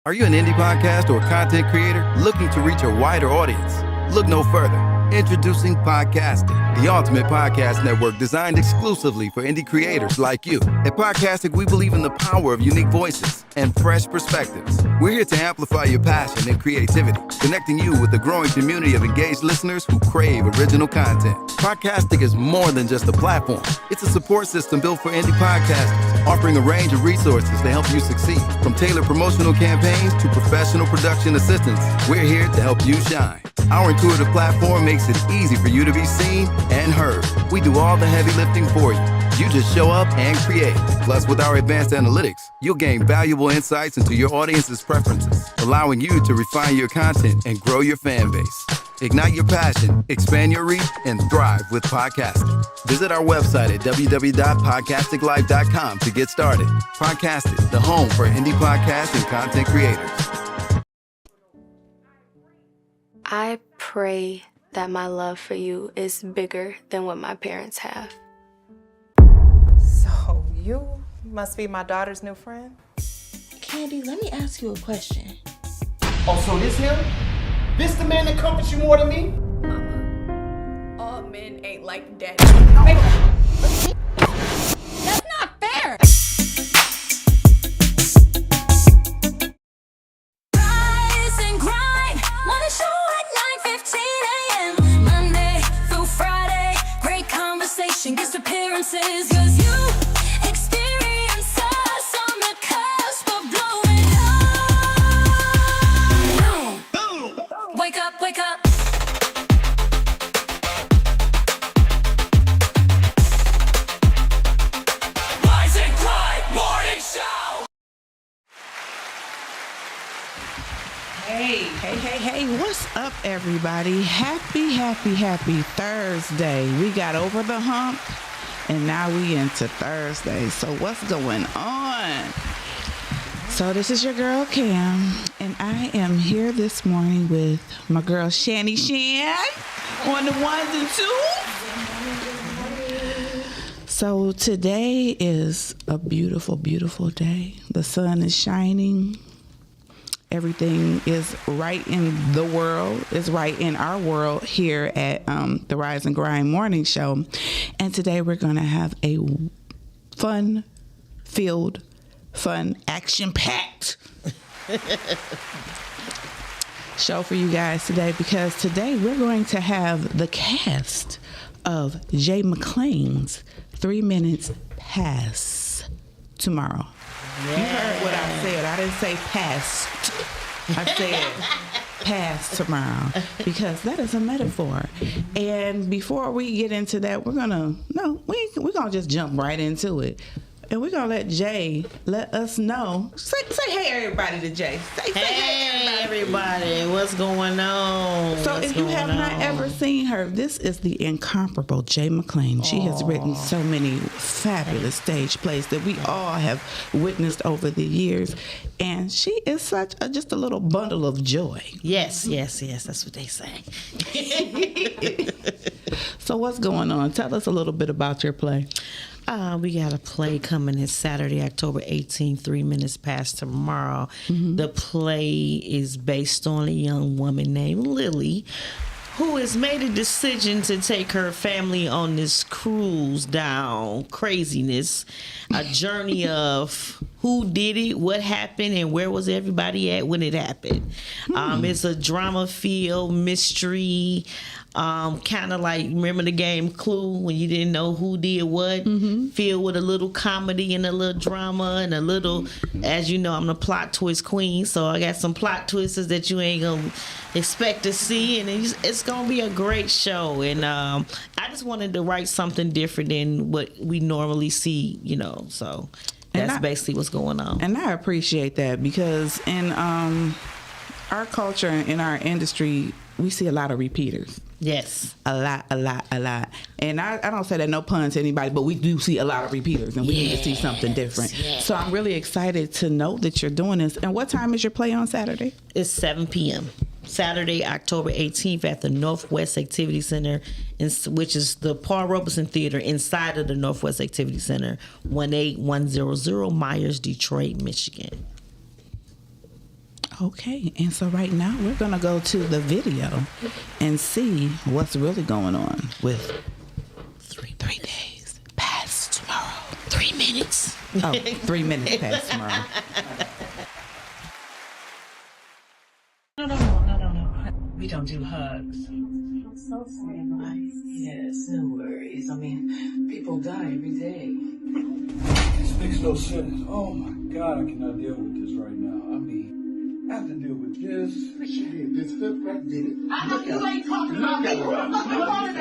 Are you an indie podcast or content creator looking to reach a wider audience? Look no further. Introducing Podcastic, the ultimate podcast network designed exclusively for indie creators like you. At Podcastic, we believe in the power of unique voices and fresh perspectives. We're here to amplify your passion and creativity, connecting you with the growing community of engaged listeners who crave original content. Podcastic is more than just a platform. It's a support system built for indie podcasters, offering a range of resources to help you succeed. From tailored promotional campaigns to professional production assistance, we're here to help you shine. Our intuitive platform makes it easy for you to be seen and heard. We do all the heavy lifting for you. You just show up and create. Plus, with our advanced analytics, you'll gain valuable insights into your audience's preferences, allowing you to refine your content and grow your fan base. Ignite your passion, expand your reach, and thrive with podcasting. Visit our website at www.podcasticlife.com to get started. Podcasting, the home for indie podcasts and content creators. I pray that my love for you is bigger than what my parents have. So you must be my daughter's new friend? Candy, let me ask you a question. Oh, so this him? This the man that comforts you more than me? Mama, all men ain't like daddy. That's not fair! Rise and grind, wanna show at 9:15 a.m. Monday through Friday, great conversation, guest appearances, 'cause you experience us on the cusp of blowing up. Wake up, wake up. Rise and grind morning show. Hey, what's up, everybody? Happy Thursday. We got over the hump, and now we into Thursday. So what's going on? So this is your girl, Cam, and I am here this morning with my girl, Shani Shan, on the ones and twos. So today is a beautiful, beautiful day. The sun is shining. Everything is right in the world, is right in our world here at the Rise and Grind Morning Show. And today we're going to have a fun-filled, fun, action-packed show for you guys today, because today we're going to have the cast of Jay McClain's 3 Minutes Past Tomorrow. You heard what I said. I didn't say past. I said past tomorrow, because that is a metaphor. And before we get into that, we're gonna just jump right into it. And we're gonna let Jay let us know. Say hey everybody to Jay. Say Hey everybody, what's going on? So if you have not ever seen her, this is the incomparable Jay McClain. She has written so many fabulous stage plays that we all have witnessed over the years. And she is such just a little bundle of joy. Yes, that's what they say. So what's going on? Tell us a little bit about your play. We got a play coming this Saturday, October 18th, 3 Minutes Past Tomorrow. Mm-hmm. The play is based on a young woman named Lily, who has made a decision to take her family on this cruise down craziness, a journey of who did it, what happened, and where was everybody at when it happened. It's a drama-filled mystery, kind of like, remember the game Clue, when you didn't know who did what, filled with a little comedy and a little drama and a little, as you know, I'm the plot twist queen, so I got some plot twists that you ain't gonna expect to see, and it's gonna be a great show. And I just wanted to write something different than what we normally see, so that's basically what's going on. And I appreciate that, because in our culture and in our industry, we see a lot of repeaters. Yes. A lot. And I don't say that no pun to anybody, but we do see a lot of repeaters, and we need to see something different. Yes. So I'm really excited to know that you're doing this. And what time is your play on Saturday? It's 7 p.m. Saturday, October 18th at the Northwest Activity Center, which is the Paul Robeson Theater inside of the Northwest Activity Center, 18100 Myers, Detroit, Michigan. Okay, and so right now we're going to go to the video and see what's really going on with 3 days past tomorrow. 3 minutes. Oh, 3 minutes past tomorrow. No. We don't do hugs. I'm so sorry, Mike. Yes, no worries. I mean, people die every day. This makes no sense. Oh my God, I cannot deal with this right now. I mean, I have to deal with this. She did this. Fifth grade did it. I know you ain't talking about me.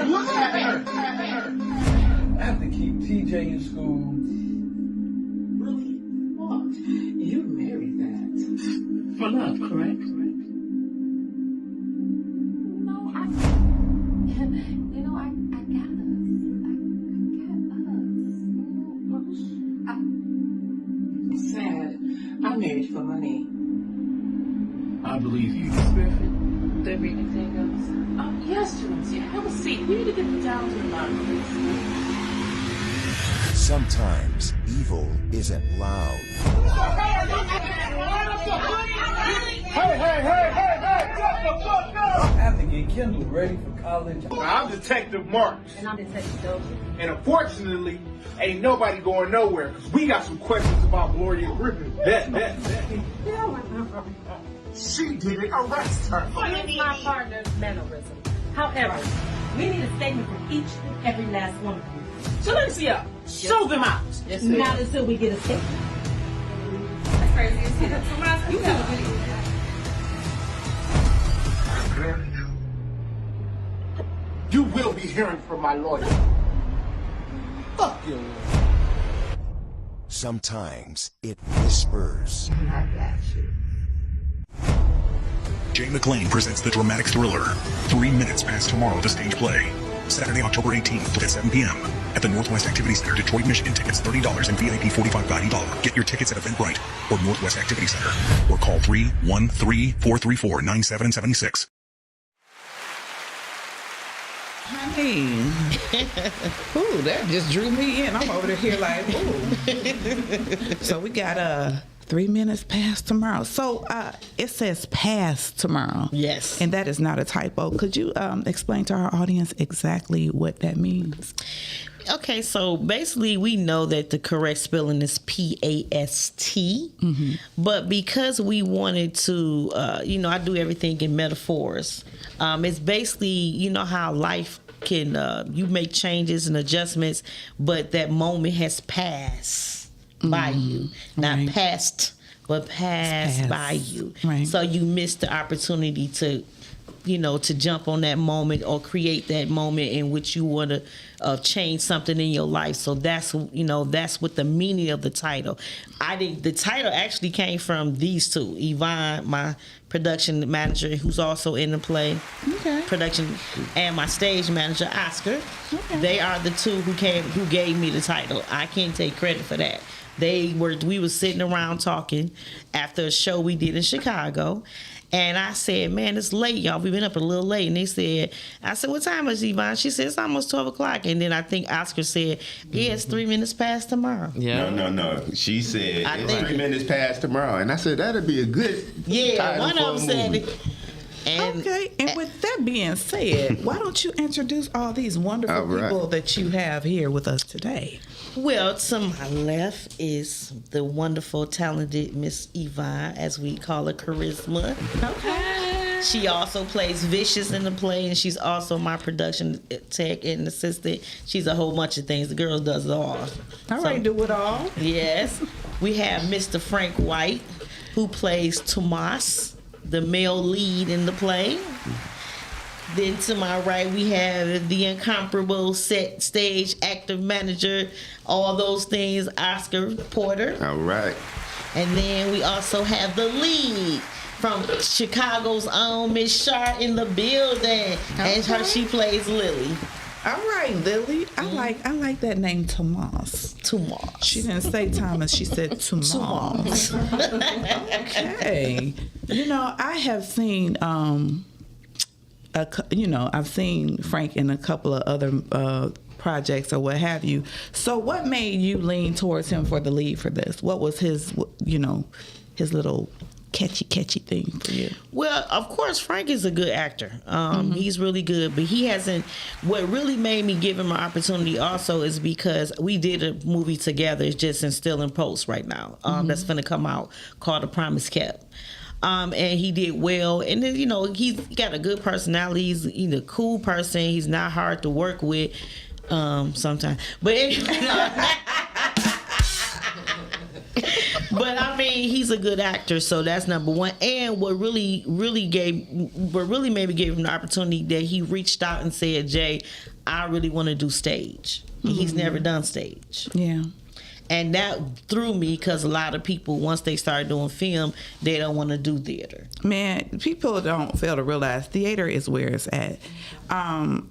Look at her. I have to keep TJ in school. Really? What? You married that. For love, correct? No, I got us. Sad. I married for money. I believe you. There be anything else? Yes, Jonesy. Have a seat. We need to get down to the line. Sometimes evil isn't loud. Hey, shut the fuck up! I have to get Kendall ready for college. I'm Detective Marks. And I'm Detective Dozier. And unfortunately, ain't nobody going nowhere because we got some questions about Gloria Griffin. She did it. Arrest her. It's my partner's mannerism. However, we need a statement from each and every last one of you. Silencia, show them out. Yes, not until we get a statement. That's crazy. You have a video. You will be hearing from my lawyer. Fuck your lawyer. Sometimes it whispers. I got you. Jay McLean presents the dramatic thriller 3 Minutes Past Tomorrow, the stage play. Saturday, October 18th at 7 p.m. at the Northwest Activity Center, Detroit, Michigan. Tickets $30 and VIP $45 $90. Get your tickets at Eventbrite or Northwest Activity Center or call 313-434-9776. Honey. Ooh, that just drew me in. I'm over here like, ooh. So we got 3 minutes past tomorrow. So it says past tomorrow. Yes. And that is not a typo. Could you explain to our audience exactly what that means? Okay, so basically we know that the correct spelling is P-A-S-T, but because we wanted to, I do everything in metaphors. It's basically, you know how life can, you make changes and adjustments, but that moment has passed by you. Not passed, but passed by you. Right. So you missed the opportunity to jump on that moment or create that moment in which you want to change something in your life. So that's what the meaning of the title. The title actually came from these two, Yvonne, my production manager, who's also in the play, production, and my stage manager, Oscar. Okay. They are the two who gave me the title. I can't take credit for that. We were sitting around talking after a show we did in Chicago. And I said, man, it's late, y'all. We've been up a little late. And I said, what time is it, Yvonne? She said, it's almost 12 o'clock. And then I think Oscar said, yeah, it's 3 minutes past tomorrow. Yeah. No. She said, it's 3 minutes past tomorrow. And I said, that'd be a good title one of them said it. Okay, and with that being said, why don't you introduce all these wonderful people that you have here with us today? Well, to my left is the wonderful, talented Miss Yvonne, as we call her, Charisma. Okay. She also plays Vicious in the play, and she's also my production tech and assistant. She's a whole bunch of things. The girl does it all. All right, do it all. Yes. We have Mr. Frank White, who plays Tomas, the male lead in the play. Then to my right, we have the incomparable stage active manager, all those things, Oscar Porter. All right. And then we also have the lead from Chicago's own Miss Shar in the building. And she plays Lily. All right, Lily. I like that name, Tomas. She didn't say Thomas. She said Tomas. Okay. I have seen I've seen Frank in a couple of other projects or what have you. So what made you lean towards him for the lead for this? What was his little catchy thing for you? Well, of course, Frank is a good actor. He's really good, but he hasn't. What really made me give him an opportunity also is because we did a movie together. It's just still in post right now. That's going to come out called The Promise Kept. And he did well, and then he's got a good personality. He's a cool person. He's not hard to work with sometimes, but but I mean, he's a good actor, so that's number one. And what really maybe gave him the opportunity that he reached out and said, "Jay, I really want to do stage." He's never done stage. Yeah. And that threw me because a lot of people, once they start doing film, they don't want to do theater. Man, people don't fail to realize theater is where it's at.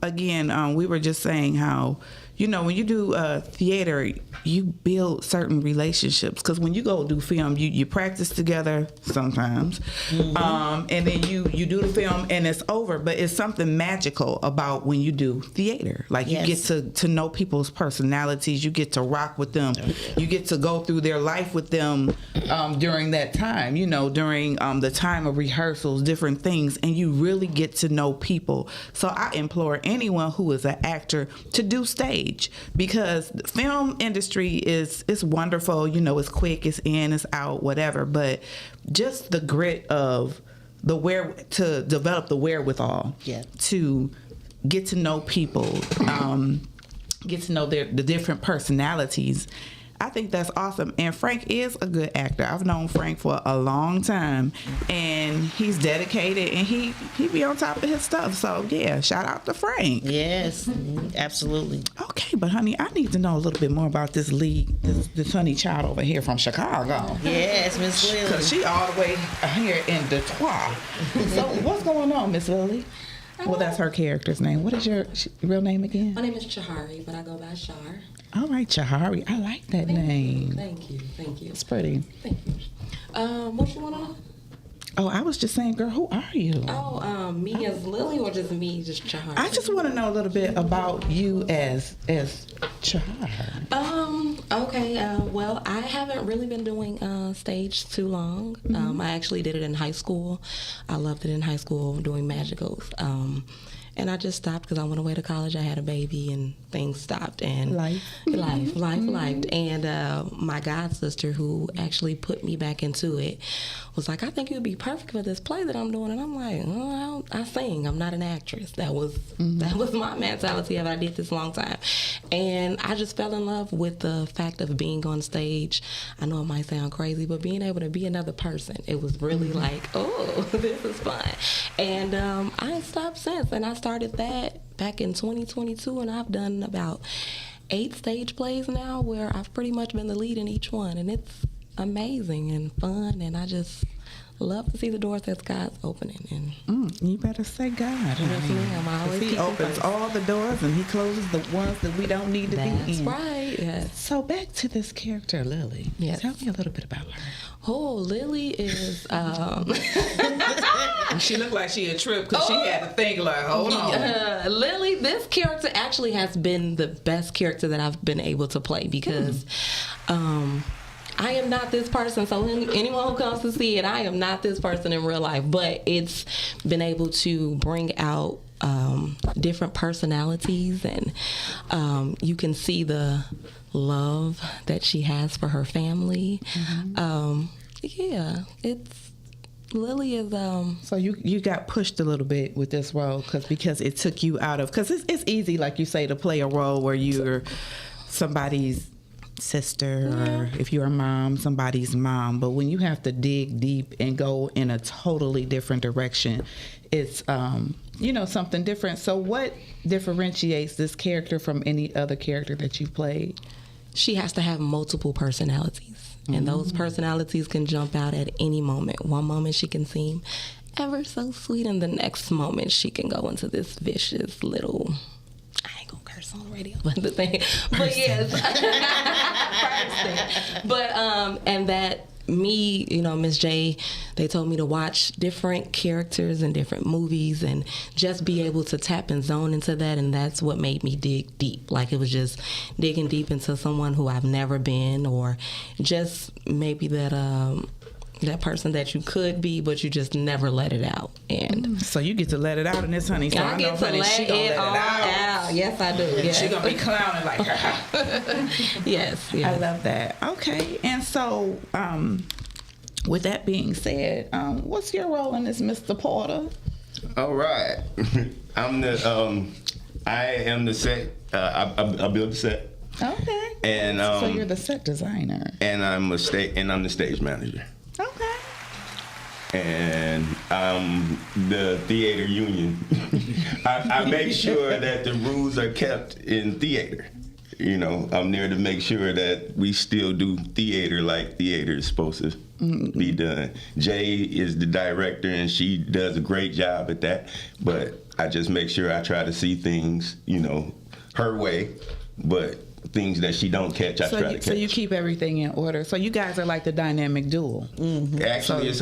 Again, we were just saying how, when you do theater, you build certain relationships. Because when you go do film, you practice together sometimes. And then you do the film and it's over. But it's something magical about when you do theater. Like you get to know people's personalities. You get to rock with them. You get to go through their life with them during that time, during the time of rehearsals, different things. And you really get to know people. So I implore anyone who is an actor to do stage, because the film industry is wonderful. It's quick, it's in, it's out, whatever. But just the grit of to develop the wherewithal to get to know people, get to know the different personalities. I think that's awesome. And Frank is a good actor. I've known Frank for a long time, and he's dedicated, and he be on top of his stuff. So, yeah, shout out to Frank. Yes, absolutely. Okay, but, honey, I need to know a little bit more about this this honey child over here from Chicago. Yes, Miss Lily. Because she all the way here in Detroit. So, what's going on, Miss Lily? Well, that's her character's name. What is your real name again? My name is Chahari, but I go by Shar. All right, Chahari. I like that name. Thank you. It's pretty. Thank you. What you want to know? Oh, I was just saying, girl, who are you? Oh, me as Lily, or just me, just Chahari? I just want to know a little bit about you as Chahari. Okay. Well, I haven't really been doing stage too long. I actually did it in high school. I loved it in high school, doing magicals. And I just stopped because I went away to college. I had a baby, and things stopped. And life. And my god sister, who actually put me back into it, was like, "I think you'd be perfect for this play that I'm doing." And I'm like, "Oh, I sing. I'm not an actress." That was my mentality of I did this long time, and I just fell in love with the fact of being on stage. I know it might sound crazy, but being able to be another person, it was really like, oh, this is fun. And I ain't stopped since, and I started that back in 2022, and I've done about 8 stage plays now where I've pretty much been the lead in each one, and it's amazing and fun, and I just love to see the doors that God's opening. And you better say God. He opens all the doors and he closes the ones that we don't need to be in. That's right. Yes. So back to this character, Lily. Yes. Tell me a little bit about her. Oh, Lily is. She looked like she had tripped because she had to think like, hold on. Lily, this character actually has been the best character that I've been able to play because. I am not this person, so anyone who comes to see it, I am not this person in real life, but it's been able to bring out different personalities, and you can see the love that she has for her family. Lily is So you got pushed a little bit with this role because it took you out of, because it's easy, like you say, to play a role where you're somebody's sister, or if you're a mom, somebody's mom. But when you have to dig deep and go in a totally different direction, it's something different. So what differentiates this character from any other character that you played? She has to have multiple personalities, and those personalities can jump out at any moment. One moment she can seem ever so sweet, and the next moment she can go into this vicious little, I ain't gonna curse on the radio, but the thing, but yes, but and that me, Miss J, they told me to watch different characters in different movies and just be able to tap and zone into that, and that's what made me dig deep. Like it was just digging deep into someone who I've never been, or just maybe that that person that you could be, but you just never let it out. And so you get to let it out in this, honey. So I get know, to honey, let she gonna it let all it out. Yes, I do. Yes. She gonna be clowning like her. Yes, I love that. Okay, and so with that being said, what's your role in this, Mr. Porter? All right, I am the set. I build the set. Okay. And so you're the set designer. And I'm the stage manager. Okay. And I'm the theater union. I make sure that the rules are kept in theater. You know, I'm there to make sure that we still do theater like theater is supposed to be done. Jay is the director, and she does a great job at that. But I just make sure I try to see things, you know, her way, but things that she don't catch, I try to catch. So you keep everything in order. So you guys are like the dynamic duo. Mm-hmm. Actually, it's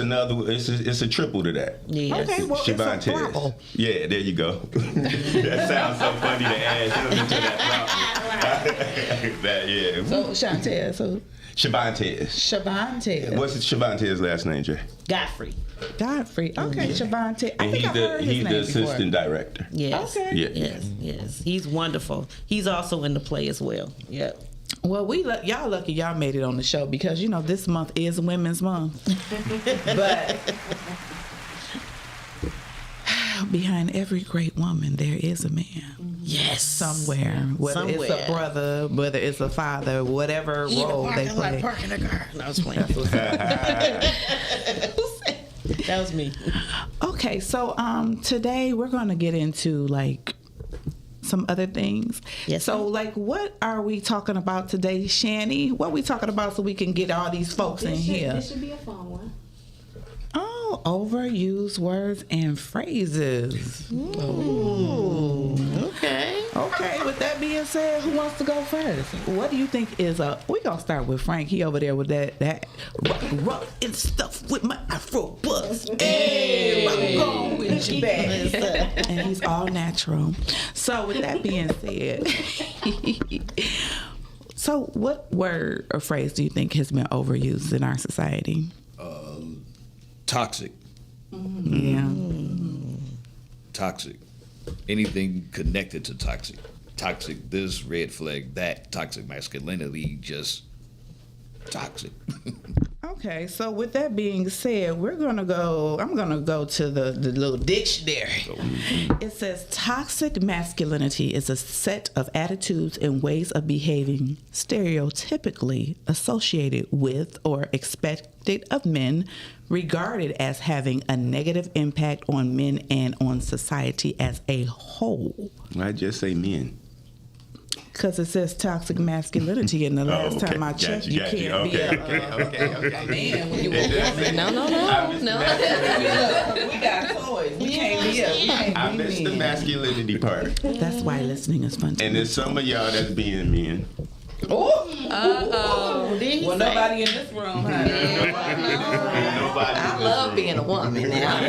a triple to that. Yes. Okay, well, Siobhan it's a flopple. Yeah, there you go. That sounds so funny to add him into that flop. Yeah. So Chantel, Siobhan Tez. What's Siobhan Tez's last name, Jay? Godfrey. Okay, Siobhan Tez. And he's the assistant director. Yes. Okay. Yes. He's wonderful. He's also in the play as well. Yep. Well, y'all lucky y'all made it on the show because you know this month is Women's Month. But behind every great woman there is a man. Yes. Somewhere. Whether it's a brother, whether it's a father, whatever role they play. Parking the car. No, I was playing. That was me. Okay, so today we're going to get into like some other things. Yes. So like what are we talking about today, Shani? What are we talking about so we can get all these folks in here? This should be a fun one. Oh, overused words and phrases. Ooh. Okay, with that being said, who wants to go first? What do you think is we gonna start with Frank. He over there with that rock and stuff with my Afro buzz. Hey, I'm going with you back. And he's all natural. So with that being said, so what word or phrase do you think has been overused in our society? Toxic. Yeah. Toxic. Anything connected to toxic. Toxic this, red flag that, toxic masculinity, just toxic. Okay, so with that being said, I'm gonna go to the little dictionary. It says toxic masculinity is a set of attitudes and ways of behaving stereotypically associated with or expected of men, regarded as having a negative impact on men and on society as a whole. I just say men. Because it says toxic masculinity, and the last time I checked, you can't be a man when you a woman. No. We got toys. We can't be I missed the masculinity part. That's why listening is fun. And there's some of y'all that's being men. Well, nobody in this room, honey. Nobody. I love being a woman now.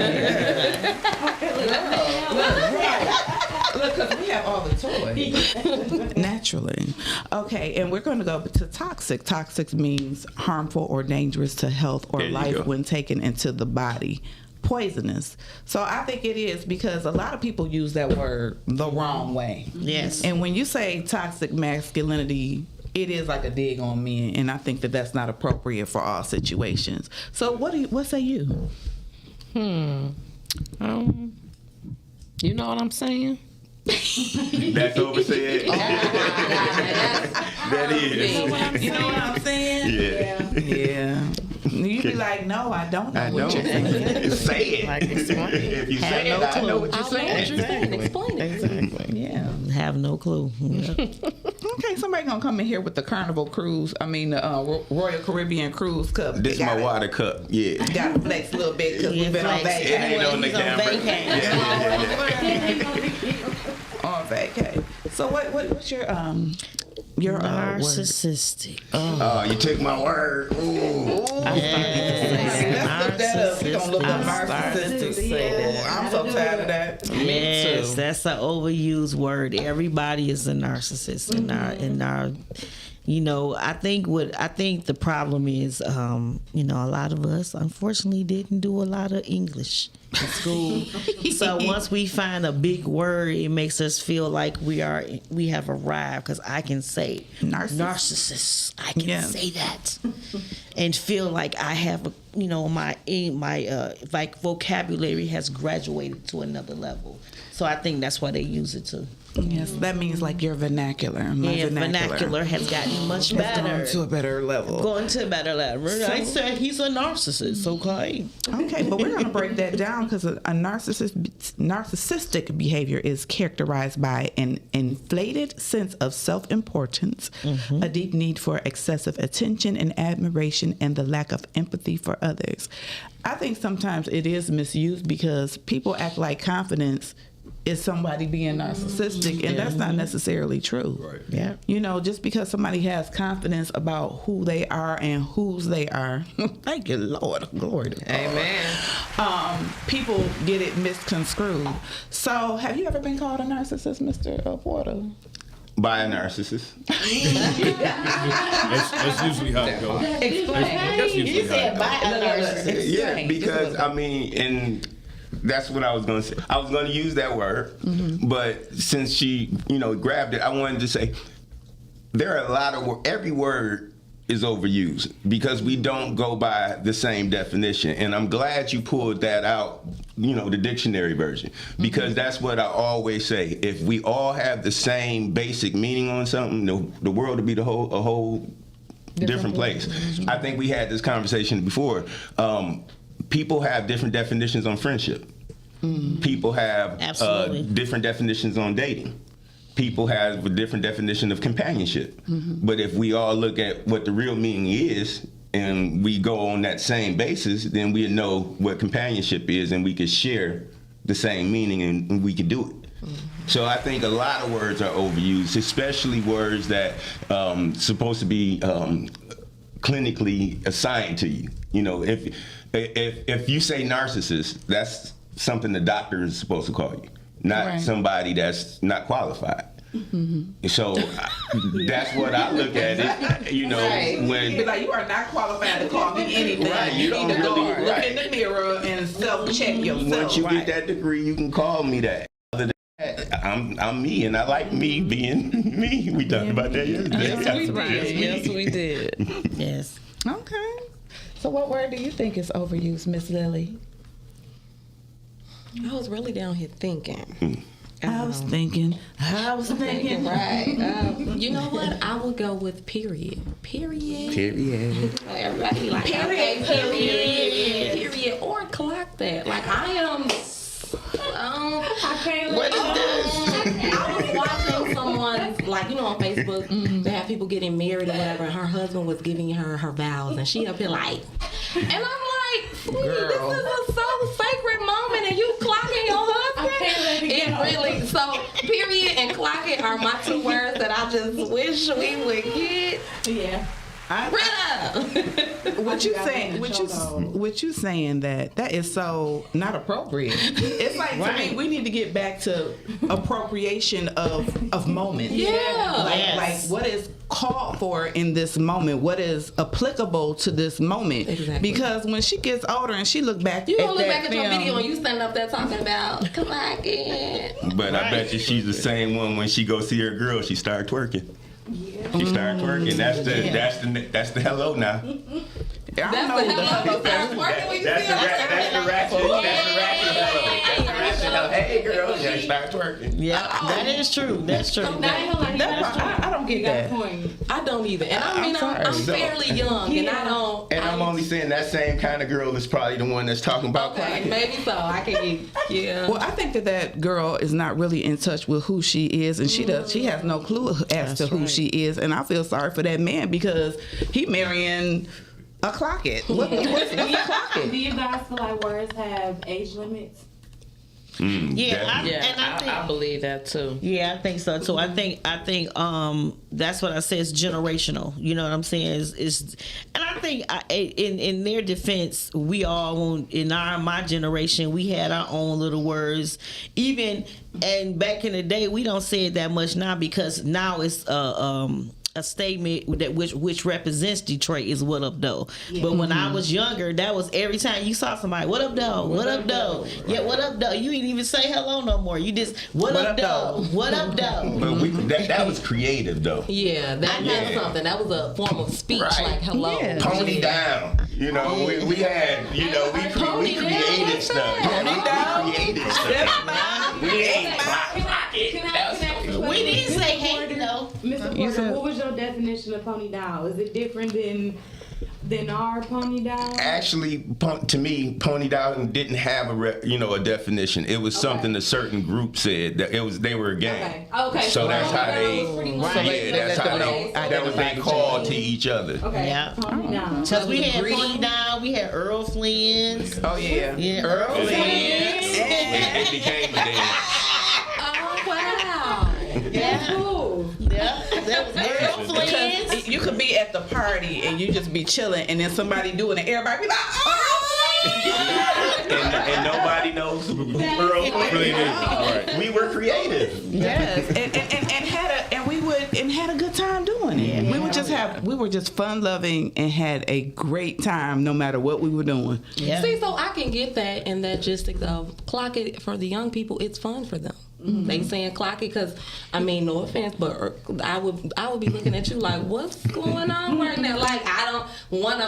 Look, because we have all the toys. Naturally. Okay, and we're going to go to toxic. Toxic means harmful or dangerous to health or life when taken into the body. Poisonous. So I think it is because a lot of people use that word the wrong way. Yes. And when you say toxic masculinity, it is like a dig on men, and I think that that's not appropriate for all situations. So what say you? You know what I'm saying? That's oversaid. That is. You know what I'm saying? Yeah. You be like, no, I don't know what you're saying. Say it. Like, explain. If you say it, I know what you're saying. Explain it. Exactly. Yeah. Have no clue. Yeah. Okay, somebody gonna come in here with the Carnival Cruise. I mean, the Royal Caribbean Cruise cup. This is my water cup. Yeah. Got to flex a little bit because we've been on vacation. It ain't on the camera. On vacay. So what's your narcissistic. Word? You took my word. Ooh. Let's look that up. We gonna look up narcissistic. I'm so tired of that. Yes, that's an overused word. Everybody is a narcissist in You know, I think the problem is, you know, a lot of us unfortunately didn't do a lot of English in school. So once we find a big word, it makes us feel like we have arrived, because I can say narcissist. I can say that and feel like I have, you know, my like vocabulary has graduated to another level. So I think that's why they use it too. Yes, that means like your vernacular. My vernacular has gotten much better. Gone to a better level. Going to a better level. I said he's a narcissist, okay? Okay, but we're going to break that down, because a narcissistic behavior is characterized by an inflated sense of self-importance, a deep need for excessive attention and admiration, and the lack of empathy for others. I think sometimes it is misused because people act like confidence is somebody being narcissistic, and that's not necessarily true. Right. Yeah. You know, just because somebody has confidence about who they are and whose they are, thank you, Lord, glory to God. Amen. People get it misconstrued. So, have you ever been called a narcissist, Mr. Porter? By a narcissist. That's usually how it goes. Explain. That's usually how it goes. Yeah, because I mean, and that's what I was going to say. I was going to use that word, but since she, you know, grabbed it, I wanted to say there are a lot of every word is overused because we don't go by the same definition. And I'm glad you pulled that out, you know, the dictionary version, because that's what I always say. If we all have the same basic meaning on something, the world would be a whole different place. I think we had this conversation before. People have different definitions on friendship. People have different definitions on dating. People have a different definition of companionship. But if we all look at what the real meaning is and we go on that same basis, then we know what companionship is and we can share the same meaning and we can do it. So I think a lot of words are overused, especially words that supposed to be clinically assigned to you. You know, if you say narcissist, that's something the doctor is supposed to call you, not somebody that's not qualified. So that's what I look at it. You know, when be like, you are not qualified to call me anything. Right, you don't need to really go look in the mirror and self-check yourself. Once you get that degree, you can call me that. Other than that, I'm me, and I like me being me. We talked about that yesterday. Yes, we did. Yes. Okay. So what word do you think is overused, Miss Lily? I was really down here thinking. I was thinking. Right. You know what? I would go with period. Everybody be like, period. Or clock that. Like, I am. I can't. What is this? I was watching someone, like, you know, on Facebook, they have people getting married or whatever, and her husband was giving her vows, and she up here like, and I'm like, sweetie, this is a so sacred moment, and you clocking your husband? It really, so period and clocking are my two words that I just wish we would get. Yeah. What you saying? What you saying that is so not appropriate? It's like to me, we need to get back to appropriation of moments. Yeah, like what is called for in this moment? What is applicable to this moment? Exactly. Because when she gets older and she look back, you gonna look back at your video and you standing up there talking about clocking. But I bet you she's the same one when she go see her girl. She start twerking. She started twerking. That's the hello now. I don't know the hello. That's the ratchet hello. Hey girl, yeah, start twerking. Yeah, that is true. That's true. I don't get that. I don't either. And I mean, I'm fairly young, and I don't. And I'm only saying that same kind of girl is probably the one that's talking about clocking. Maybe so. I can get. Well, I think that girl is not really in touch with who she is, and she has no clue as to who she is. And I feel sorry for that man because he marrying a clock it. What's a clock it? Do you guys feel like words have age limits? I believe that too. Yeah, I think so too. I think that's what I say. It's generational. You know what I'm saying? Is and I think in their defense, we all in my generation, we had our own little words. Even and back in the day, we don't say it that much now because now it's a statement that which represents Detroit is "What up, though." But when I was younger, that was every time you saw somebody, "What up, though? What up, though?" Yeah, "What up, though?" You didn't even say hello no more. You just "What up, though? What up, though?" But that was creative though. Yeah, that meant something. That was a form of speech, like hello. Yeah. Pony down. You know, we had, you know, we created stuff. We created stuff. We ain't clock it. We didn't say hey, though. Mr. Porter, what was your definition of pony down? Is it different than our pony down? Actually, to me, pony down didn't have a definition. It was something a certain group said that they were a gang. Okay. So that's how that was they called to each other. Okay. Yeah. Pony down. Because we had Pony Down, we had Earl Flynn's. Oh yeah. Earl Flynn's. It became a dance. Oh wow. Yeah. Cool. Yeah. That was Earl Flynn's. Because you could be at the party and you just be chilling, and then somebody doing it, everybody be like, "Oh!" and nobody knows who Earl Flynn is. Right. We were creative. Yes, and had a good time doing it. Yeah. We were just fun loving and had a great time no matter what we were doing. Yeah. See, so I can get that and that logistics of clock it for the young people. It's fun for them. Mm-hmm. They saying clock it because, I mean, no offense, but I would be looking at you like, what's going on right now? Like, I'm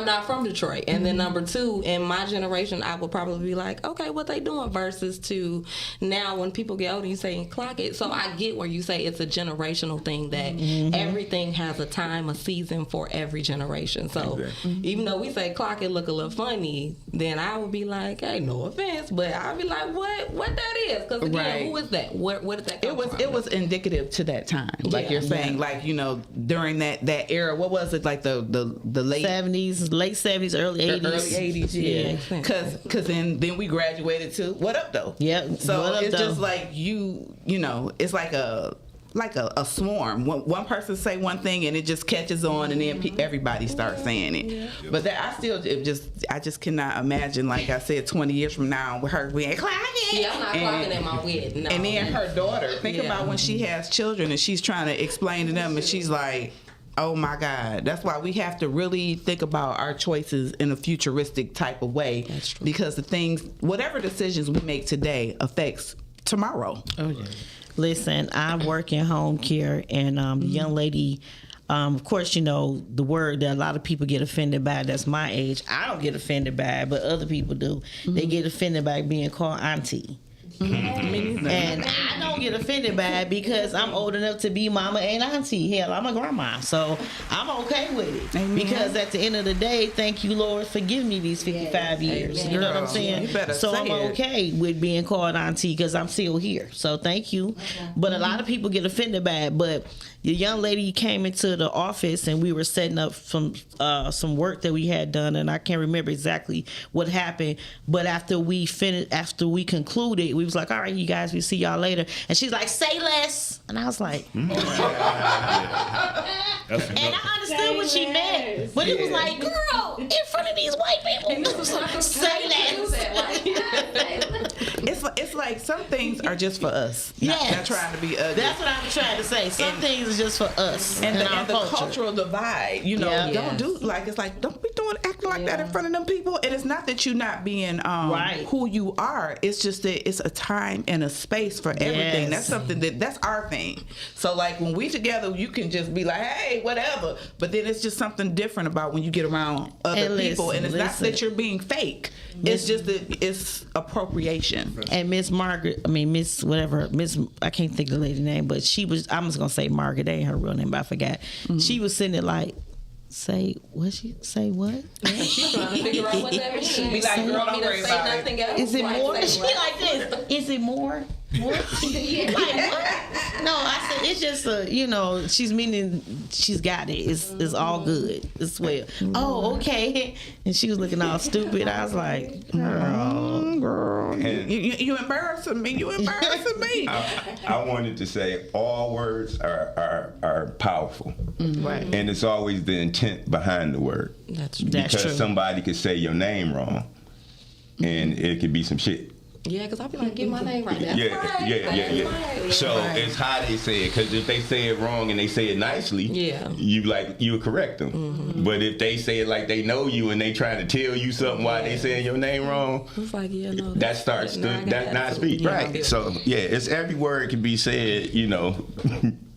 not from Detroit. And then number two, in my generation, I would probably be like, okay, what they doing versus to now when people get older, you saying clock it. So I get where you say it's a generational thing that everything has a time, a season for every generation. So even though we say clock it look a little funny, then I would be like, hey, no offense, but I'd be like, what that is? Because again, who is that? Where did that come from? It was indicative to that time, like you're saying, like, you know, during that era. What was it, like the late 70s, late 70s, early 80s, early 80s, yeah. Because then we graduated to What Up Though. Yep. So it's just like you know, it's like a swarm. One person say one thing and it just catches on, and then everybody starts saying it. Yeah. But that I just cannot imagine, like I said, 20 years from now with her being clocking. Yeah, I'm not clocking at my wit. No. And then her daughter. Think about when she has children and she's trying to explain to them, and she's like, oh my God. That's why we have to really think about our choices in a futuristic type of way. That's true. Because whatever decisions we make today affects tomorrow. Oh yeah. Listen, I work in home care, and the young lady, of course, you know, the word that a lot of people get offended by, that's my age. I don't get offended by it, but other people do. They get offended by being called auntie. And I don't get offended by it because I'm old enough to be mama and auntie. Hell, I'm a grandma, so I'm okay with it. Amen. Because at the end of the day, thank you, Lord, for giving me these 55 years. You know what I'm saying? So I'm okay with being called auntie because I'm still here. So thank you. Okay. But a lot of people get offended by it. But the young lady came into the office and we were setting up some work that we had done, and I can't remember exactly what happened. But after we concluded, we was like, all right, you guys, we'll see y'all later. And she's like, say less. And I was like, and I understood what she meant, but it was like, girl, in front of these white people, say less. It's like some things are just for us. Not trying to be ugly. That's what I'm trying to say. Some things are just for us. And the cultural divide, you know, don't do don't be acting like that in front of them people. And it's not that you're not being who you are. It's just that it's a time and a space for everything. That's something that's our thing. So like when we together, you can just be like, hey, whatever. But then it's just something different about when you get around other people. And it's not that you're being fake. It's just that it's appropriation. And Miss I can't think of the lady's name, but she was, I'm just gonna say Margaret, that ain't her real name, but I forgot. She was sitting there like, say what? She's trying to figure out what that means. She be like, girl, don't worry about it. Is it more? She like this. Is it more? What? Like what? No, I said it's just she's meaning she's got it. It's all good. It's well. Oh, okay. And she was looking all stupid. I was like, girl, you embarrassing me. You embarrassing me. I wanted to say all words are powerful, right? And it's always the intent behind the word. That's because true. Somebody could say your name wrong, and it could be some shit. Yeah, because I'll be like, get my name right. That's right. Yeah. Right. So it's how they say it, because if they say it wrong and they say it nicely, you would correct them. Mm-hmm. But if they say it like they know you and they trying to tell you something while they saying your name wrong, it's like, no, that starts that's not speak. Yeah. Right. So it's every word can be said,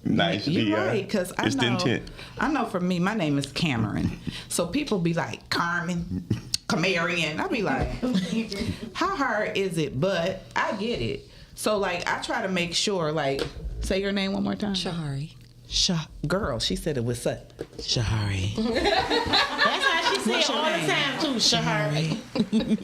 nicely. You're right, because it's the intent. I know for me, my name is Cameron. So people be like, Carmen, Camarian. I be like, how hard is it? But I get it. So, like, I try to make sure, like, say your name one more time. Shahari. Girl, she said it with such. Shahari. That's how she said all the time, too. Shahari.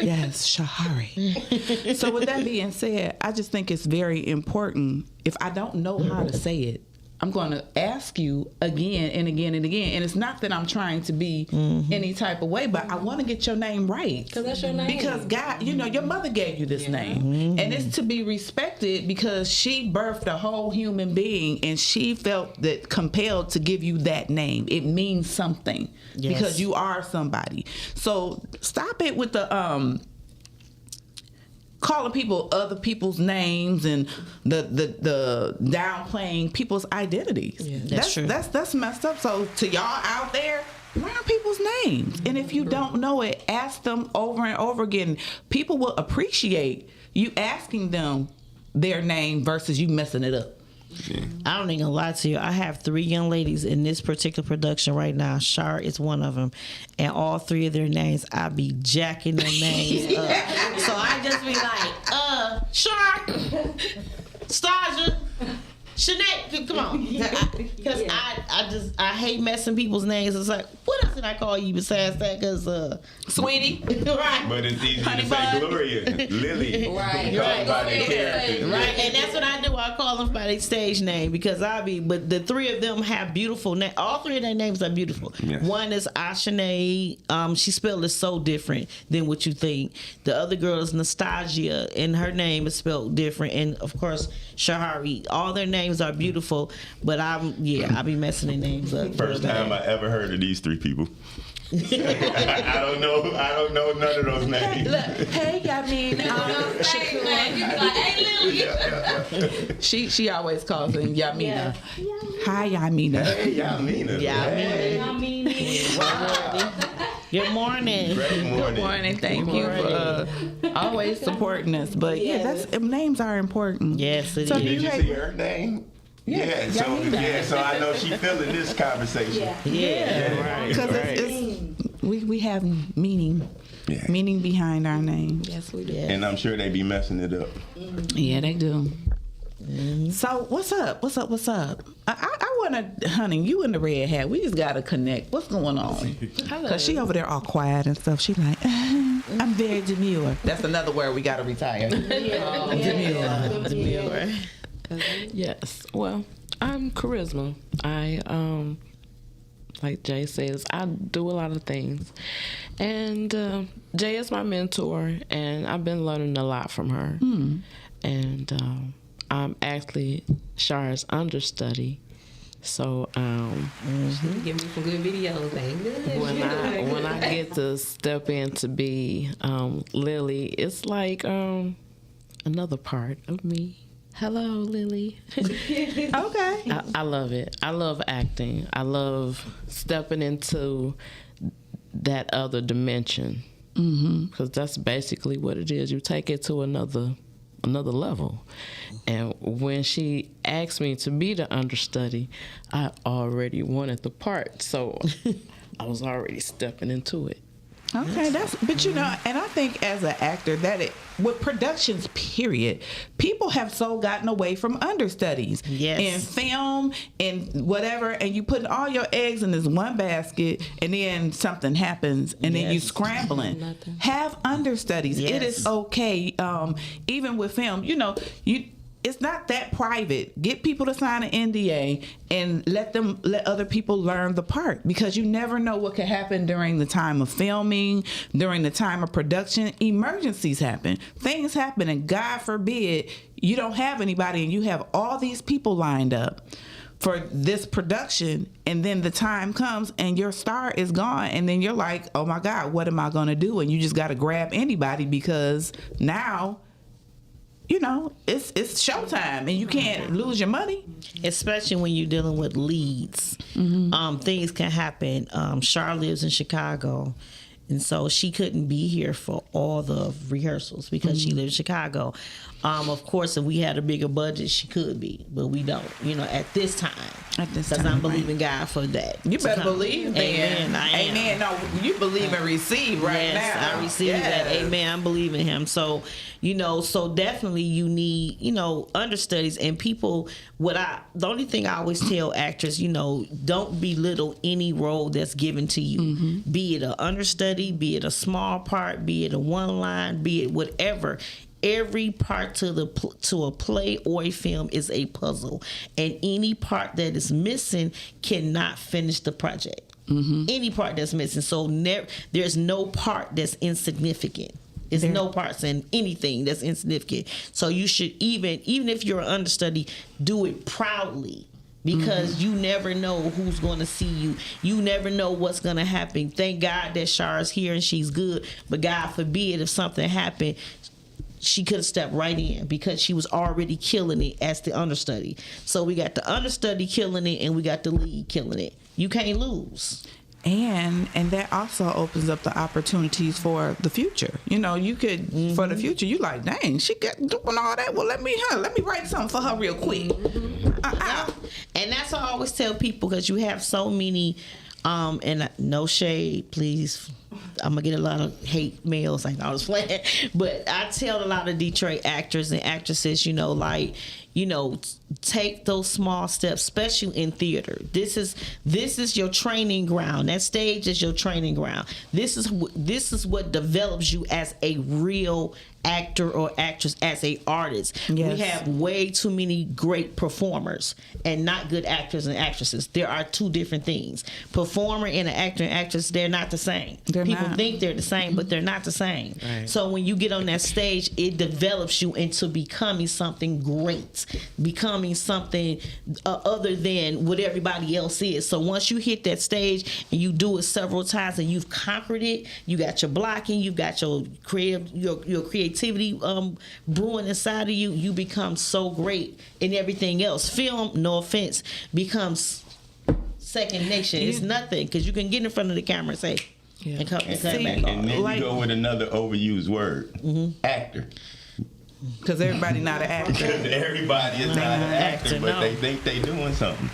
Yes, Shahari. So with that being said, I just think it's very important. If I don't know how to say it, I'm going to ask you again and again and again. And it's not that I'm trying to be any type of way, but I want to get your name right. Because that's your name. Because God, your mother gave you this name. And it's to be respected because she birthed a whole human being and she felt that compelled to give you that name. It means something because you are somebody. So stop it with the calling people other people's names and the downplaying people's identities. Yeah, that's true. That's messed up. So to y'all out there, learn people's names. And if you don't know it, ask them over and over again. People will appreciate you asking them their name versus you messing it up. Yeah. I don't even gonna lie to you. I have 3 young ladies in this particular production right now. Shar is one of them, and all 3 of their names, I be jacking their names up. So I just be like, Shar, Stasia, Shanae, come on, because I hate messing people's names. It's like, what else did I call you besides that? Because sweetie, right? But it's easy to say Gloria, Lily, right? By their character, right? And that's what I do. I call them by their stage name because but the 3 of them have beautiful names. All 3 of their names are beautiful. Yes. One is Ashanae. She spelled it so different than what you think. The other girl is Nastasia, and her name is spelled different. And of course, Shahari. All their names are beautiful, but I be messing their names up. First time I ever heard of these 3 people. I don't know none of those names. Hey, Yamina. She always calls him Yamina. Yeah. Hi, Yamina. Hey, Yamina. Yamina. Wow. Good morning. Great morning. Good morning. Thank you for always supporting us. But names are important. Yes, it is. Did you see her name? Yeah, so I know she feeling this conversation. Yeah. Because we have meaning. Yeah. Meaning behind our name. Yes, we do. And I'm sure they be messing it up. Yeah, they do. So what's up? I want to, honey, you in the red hat. We just got to connect. What's going on? Because she over there all quiet and stuff. She like, I'm very demure. That's another word we got to retire. Demure. Yes. Well, I'm charisma. I like Jay says, I do a lot of things, and Jay is my mentor, and I've been learning a lot from her. And I'm actually Shar's understudy. So give me some good videos. When I get to step in to be Lily, it's like another part of me. Hello, Lily. Okay. I love it. I love acting. I love stepping into that other dimension. Because that's basically what it is. You take it to another level. And when she asked me to be the understudy, I already wanted the part. So I was already stepping into it. Okay, but and I think as an actor with productions, period, people have so gotten away from understudies. Yes. In film and whatever, and you put all your eggs in this one basket, and then something happens, and then you scrambling. Have understudies. Yes. It is okay. Even with film, it's not that private. Get people to sign an NDA and let other people learn the part, because you never know what could happen during the time of filming, during the time of production. Emergencies happen. Things happen, and God forbid you don't have anybody and you have all these people lined up for this production, and then the time comes and your star is gone, and then you're like, oh my God, what am I going to do? And you just got to grab anybody, because now you know, it's showtime and you can't lose your money. Especially when you're dealing with leads. Things can happen. Char lives in Chicago, and so she couldn't be here for all the rehearsals because she lives in Chicago. Of course, if we had a bigger budget, she could be, but we don't, you know, at this time. Because I'm believing God for that. You better believe that. Amen. Amen. No, you believe and receive right now. Yes, I receive that. Amen. I'm believing him. So, you know, so definitely you need, you know, understudies and people. The only thing I always tell actors, you know, don't belittle any role that's given to you. Be it an understudy, be it a small part, be it a one line, be it whatever. Every part to a play or a film is a puzzle, and any part that is missing cannot finish the project. Any part that's missing, so there's no part that's insignificant. There's no parts in anything that's insignificant. So you should even if you're an understudy, do it proudly. Because you never know who's going to see you. You never know what's going to happen. Thank God that Char's here and she's good. But God forbid if something happened, she could have stepped right in because she was already killing it as the understudy. So we got the understudy killing it and we got the lead killing it. You can't lose. And that also opens up the opportunities for the future. You know, you could for the future. You like, dang, she got doing all that. Well, let me write something for her real quick. And that's what I always tell people because you have so many. And no shade, please. I'm gonna get a lot of hate mails. Like I was playing, but I tell a lot of Detroit actors and actresses, you know, like, you know, take those small steps, especially in theater. This is your training ground. That stage is your training ground. This is what develops you as a real actor or actress, as a artist. Yes. We have way too many great performers and not good actors and actresses. There are two different things. Performer and an actor and actress, they're not the same. People think they're the same, but they're not the same. Right. So when you get on that stage, it develops you into becoming something great, becoming something other than what everybody else is. So once you hit that stage and you do it several times and you've conquered it, you got your blocking, you've got your creativity brewing inside of you, you become so great in everything else. Film, no offense, becomes second nature. It's nothing because you can get in front of the camera and say, and come back and then you go with another overused word, actor. Because everybody not an actor. Because everybody is not an actor, but they think they doing something.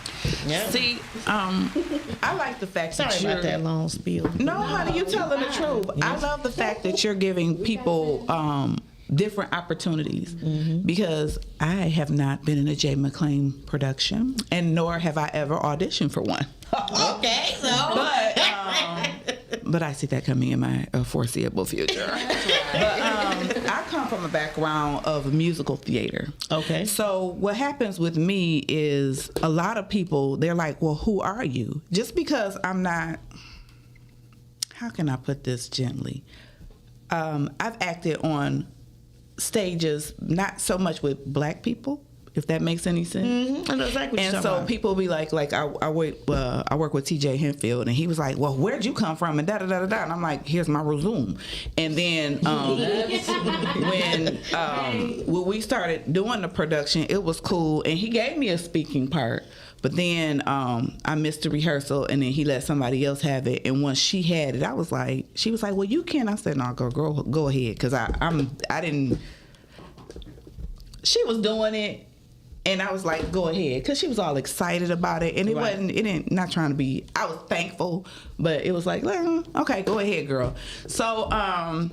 Yeah. See, I like the fact that Sorry about that long spiel. No, honey, you telling the truth. I love the fact that you're giving people different opportunities because I have not been in a Jay McClain production, and nor have I ever auditioned for one. Okay, so. But I see that coming in my foreseeable future. But I come from a background of musical theater. Okay. So what happens with me is a lot of people, they're like, well, who are you? Just because I'm not, how can I put this gently? I've acted on stages, not so much with black people, if that makes any sense. I know exactly what you're and talking so about. people be like I work with TJ Henfield, and he was like, well, where'd you come from, and da da da da, and I'm like, here's my resume. And then when we started doing the production, it was cool, and he gave me a speaking part. But then I missed the rehearsal, and then he let somebody else have it. And once she had it, she was like, well, you can. I said, no, girl, go ahead, because I didn't. She was doing it. And I was like, go ahead, because she was all excited about it. And it wasn't, not trying to be, I was thankful, but it was like, okay, go ahead, girl. So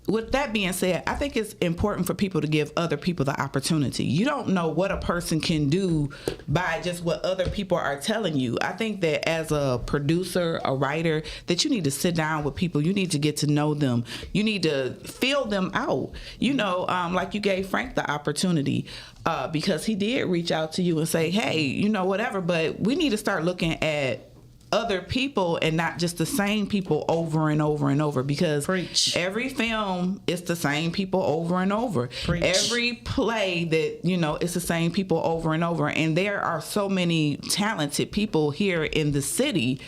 with that being said, I think it's important for people to give other people the opportunity. You don't know what a person can do by just what other people are telling you. I think that as a producer, a writer, that you need to sit down with people. You need to get to know them. You need to feel them out. You know, like you gave Frank the opportunity because he did reach out to you and say, hey, you know, whatever, but we need to start looking at other people and not just the same people over and over and over, because every film is the same people over and over. Every play that, you know, it's the same people over and over. And there are so many talented people here in the city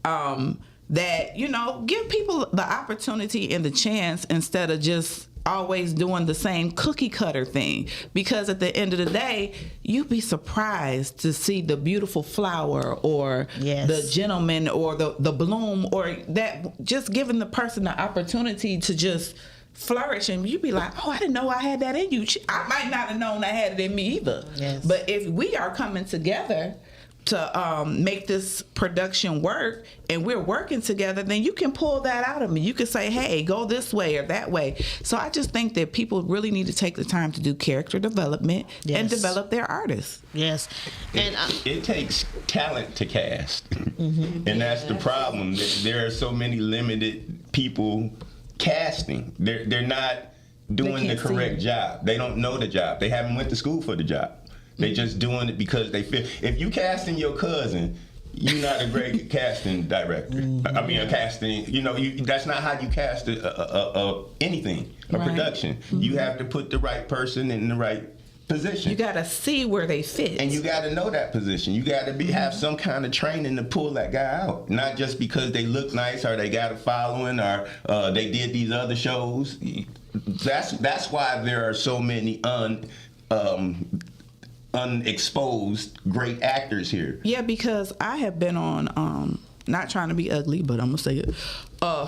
that, you know, give people the opportunity and the chance instead of just always doing the same cookie cutter thing, because at the end of the day, you'd be surprised to see the beautiful flower or the gentleman or the bloom, or that just giving the person the opportunity to just flourish, and you'd be like, oh, I didn't know I had that in you. I might not have known I had it in me either. Yes. But if we are coming together to make this production work, and we're working together, then you can pull that out of me. You can say, hey, go this way or that way. So I just think that people really need to take the time to do character development and develop their artists. Yes. And it takes talent to cast. And that's the problem. There are so many limited people casting. They're not doing the correct job. They don't know the job. They haven't went to school for the job. They just doing it because they feel. If you casting your cousin, you're not a great casting director. I mean, a casting. That's not how you cast anything. Production. You have to put the right person in the right position. You got to see where they fit, and you got to know that position. You got to have some kind of training to pull that guy out. Not just because they look nice or they got a following or they did these other shows. That's why there are so many unexposed great actors here. Yeah, because I have been on not trying to be ugly, but I'm gonna say it,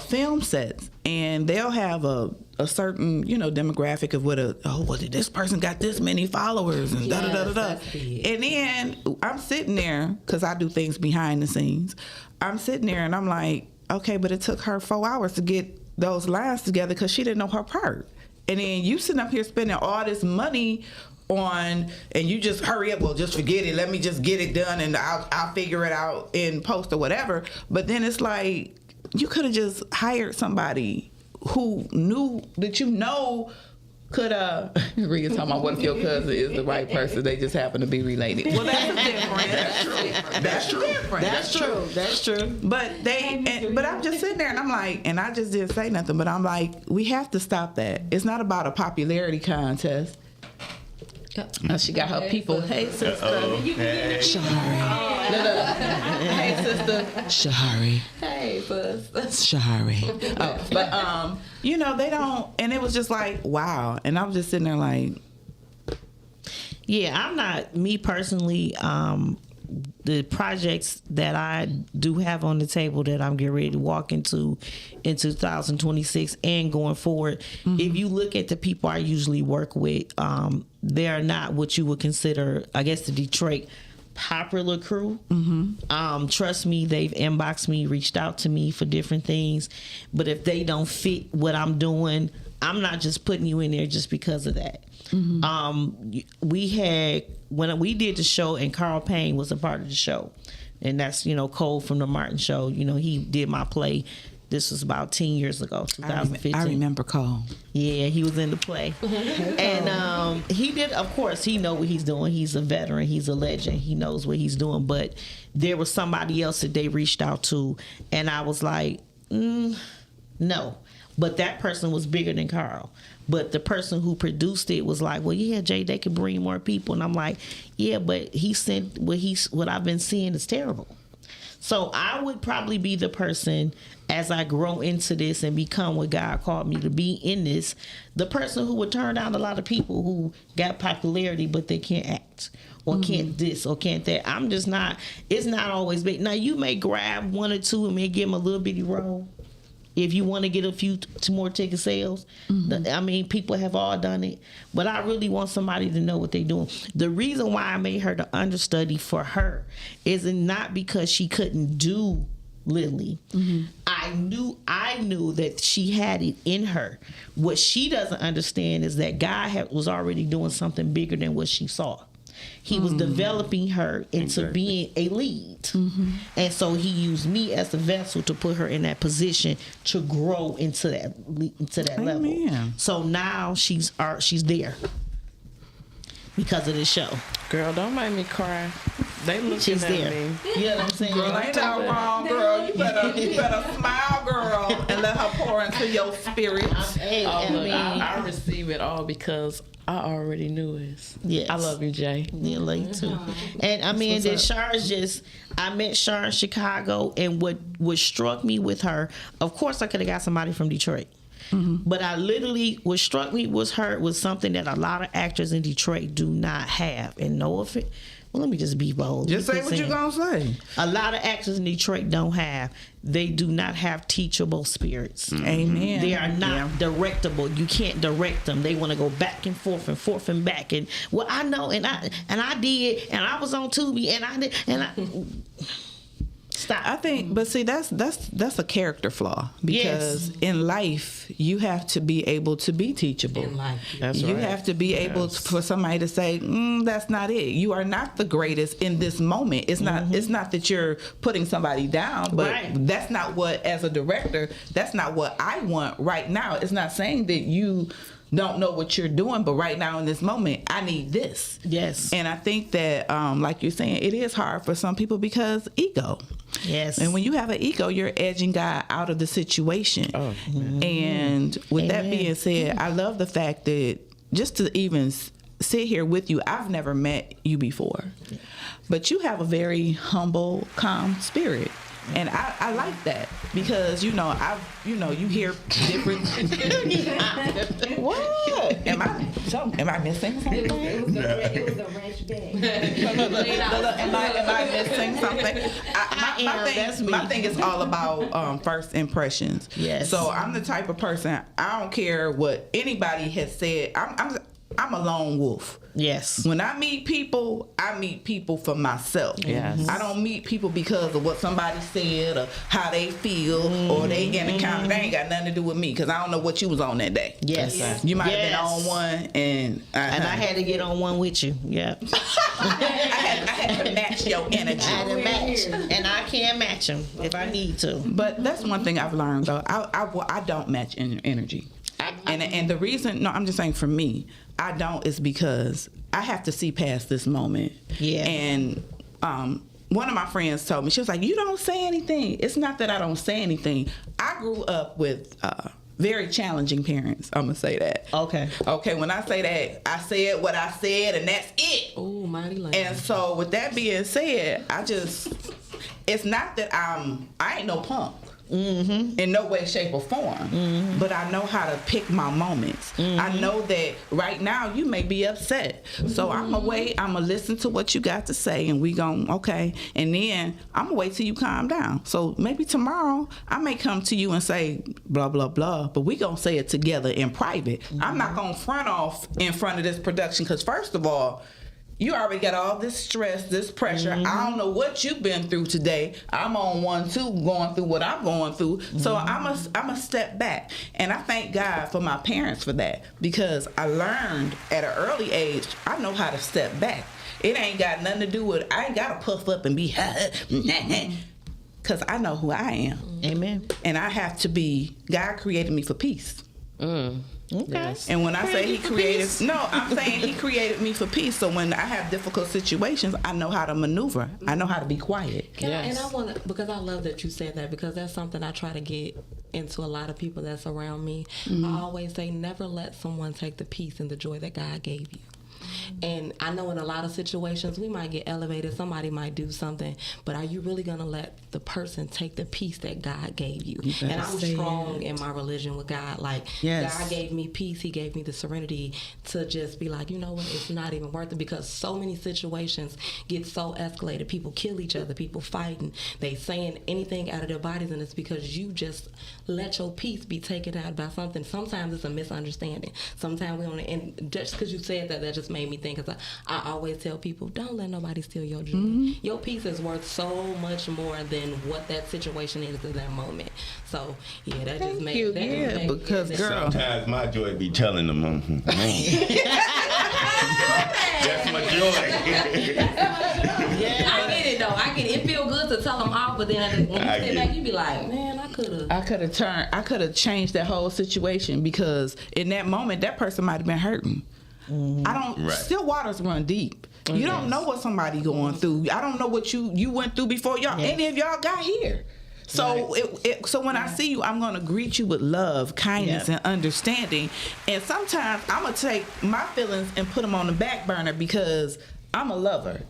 film sets, and they'll have a certain demographic of what this person got this many followers and da da da da da, and then I'm sitting there because I do things behind the scenes. I'm sitting there and I'm like, okay, but it took her 4 hours to get those lines together because she didn't know her part, and then you sitting up here spending all this money on, and you just hurry up, well, just forget it, let me just get it done and I'll figure it out in post or whatever. But then it's like, you could have just hired somebody who knew that could Rhea talking about what if your cousin is the right person, they just happen to be related. Well, that's different. That's true. But I'm just sitting there and I'm like, and I just didn't say nothing, but I'm like, we have to stop that. It's not about a popularity contest. She got her people. Hey, sister. Shahari. Hey, sister. Shahari. Hey, sister. Shahari. But they don't. And it was just like, wow. And I'm just sitting there like, yeah, I'm not, me personally, the projects that I do have on the table that I'm getting ready to walk into in 2026 and going forward, if you look at the people I usually work with, they are not what you would consider, I guess, the Detroit popular crew. Trust me, they've inboxed me, reached out to me for different things, but if they don't fit what I'm doing, I'm not just putting you in there just because of that. We had, when we did the show, and Carl Payne was a part of the show, and that's Cole from the Martin Show. He did my play. This was about 10 years ago, 2015. I remember Cole. Yeah, he was in the play. And he did, of course, he know what he's doing. He's a veteran. He's a legend. He knows what he's doing. But there was somebody else that they reached out to, and I was like, no. But that person was bigger than Carl. But the person who produced it was like, well, yeah, Jay, they could bring more people. And I'm like, yeah, but he said what I've been seeing is terrible. So I would probably be the person, as I grow into this and become what God called me to be in this, the person who would turn down a lot of people who got popularity, but they can't act or can't this or can't that. I'm just not, it's not always big. Now, you may grab one or two and may give them a little bitty role if you want to get a few more ticket sales. I mean, people have all done it, but I really want somebody to know what they're doing. The reason why I made her the understudy for her is not because she couldn't do Lily. I knew that she had it in her. What she doesn't understand is that God was already doing something bigger than what she saw. He was developing her into being a lead. And so he used me as a vessel to put her in that position to grow into that level. So now she's there because of this show. Girl, don't make me cry. They looking at me. You know what I'm saying? Girl, ain't that wrong, girl. You better smile, girl, and let her pour into your spirit. I receive it all because I already knew it. Yes. I love you, Jay. Yeah, love you too. And I mean, then Shar's I met Shar in Chicago, and what struck me with her, of course I could have got somebody from Detroit. But I literally, what struck me was something that a lot of actors in Detroit do not have. And no offense. Well, let me just be bold. Just say what you're going to say. A lot of actors in Detroit don't have. They do not have teachable spirits. Amen. They are not directable. You can't direct them. They want to go back and forth and back. And well, I know, and I did, and I was on Tubi, and I did, and I... Stop. I think, but see, that's a character flaw, because in life you have to be able to be teachable. In life, you have to be able for somebody to say, "That's not it. You are not the greatest in this moment." It's not. It's not that you're putting somebody down, but that's not what, as a director, that's not what I want right now. It's not saying that you don't know what you're doing, but right now in this moment, I need this. Yes. And I think that, like you're saying, it is hard for some people because ego. Yes. And when you have an ego, you're edging God out of the situation. Oh, and with that being said, I love the fact that just to even sit here with you, I've never met you before, but you have a very humble, calm spirit. And I like that, because you hear different. What? Am I missing something? It was the wrench bag. Am I missing something? My thing is all about first impressions. Yes. So I'm the type of person, I don't care what anybody has said. I'm a lone wolf. Yes. When I meet people for myself. Yes. I don't meet people because of what somebody said or how they feel or they in the counter. They ain't got nothing to do with me, because I don't know what you was on that day. Yes. You might have been on one, and I had to get on one with you. Yeah. I had to match your energy. I had to match, and I can match them if I need to. But that's one thing I've learned, though. I don't match energy. And the reason, I'm just saying, for me, I don't, is because I have to see past this moment. Yeah. And one of my friends told me, she was like, "You don't say anything." It's not that I don't say anything. I grew up with very challenging parents. I'm gonna say that. Okay. When I say that, I said what I said, and that's it. Oh, mighty land. And so, with that being said, it's not that I ain't no punk. In no way, shape, or form. But I know how to pick my moments. I know that right now you may be upset. So I'm going to wait. I'm going to listen to what you got to say, and we going, okay. And then I'm going to wait till you calm down. So maybe tomorrow I may come to you and say blah, blah, blah, but we going to say it together in private. I'm not going to front off in front of this production, because first of all, you already got all this stress, this pressure. I don't know what you've been through today. I'm on one too, going through what I'm going through. So I'm a step back. And I thank God for my parents for that, because I learned at an early age, I know how to step back. It ain't got nothing to do with, I ain't got to puff up and be, because I know who I am. Amen. And I have to be, God created me for peace. Okay. Yes. And when I say he created, I'm saying he created me for peace. So when I have difficult situations, I know how to maneuver. I know how to be quiet. And I want to, because I love that you said that, because that's something I try to get into a lot of people that's around me. I always say, never let someone take the peace and the joy that God gave you. And I know in a lot of situations we might get elevated, somebody might do something, but are you really going to let the person take the peace that God gave you? And I'm strong in my religion with God. Like, God gave me peace. He gave me the serenity to just be like, you know what, it's not even worth it, because so many situations get so escalated. People kill each other, people fighting, they saying anything out of their bodies, and it's because you just let your peace be taken out by something. Sometimes it's a misunderstanding. Sometimes we don't, and just because you said that, that just made me think, because I always tell people, don't let nobody steal your joy. Your peace is worth so much more than what that situation is at that moment. So yeah, that just makes you. Yeah, because girl, sometimes my joy be telling them, man. That's my joy. I get it though. I get it. It feel good to tell them off, but then when you sit back, you be like, man, I could have changed that whole situation, because in that moment, that person might have been hurting. Still waters run deep. You don't know what somebody going through. I don't know what you went through before any of y'all got here. So so when I see you, I'm going to greet you with love, kindness, and understanding. And sometimes I'm going to take my feelings and put them on the back burner, because I'm a lover.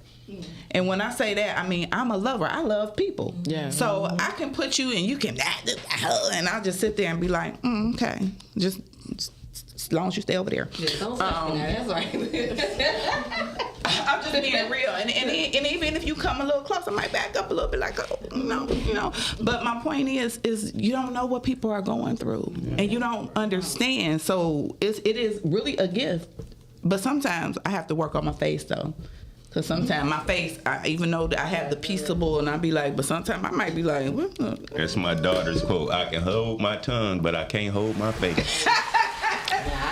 And when I say that, I mean I'm a lover. I love people. Yeah. So I can put you and you can, and I'll just sit there and be like, okay, just as long as you stay over there. Yeah, don't stop that's right. I'm just being real, and even if you come a little closer, I might back up a little bit, like, oh, no. But my point is you don't know what people are going through, and you don't understand. So it is really a gift. But sometimes I have to work on my face though. Because sometimes my face, even though I have the peaceable, and I be like, but sometimes I might be like, what the? That's my daughter's quote. I can hold my tongue, but I can't hold my face.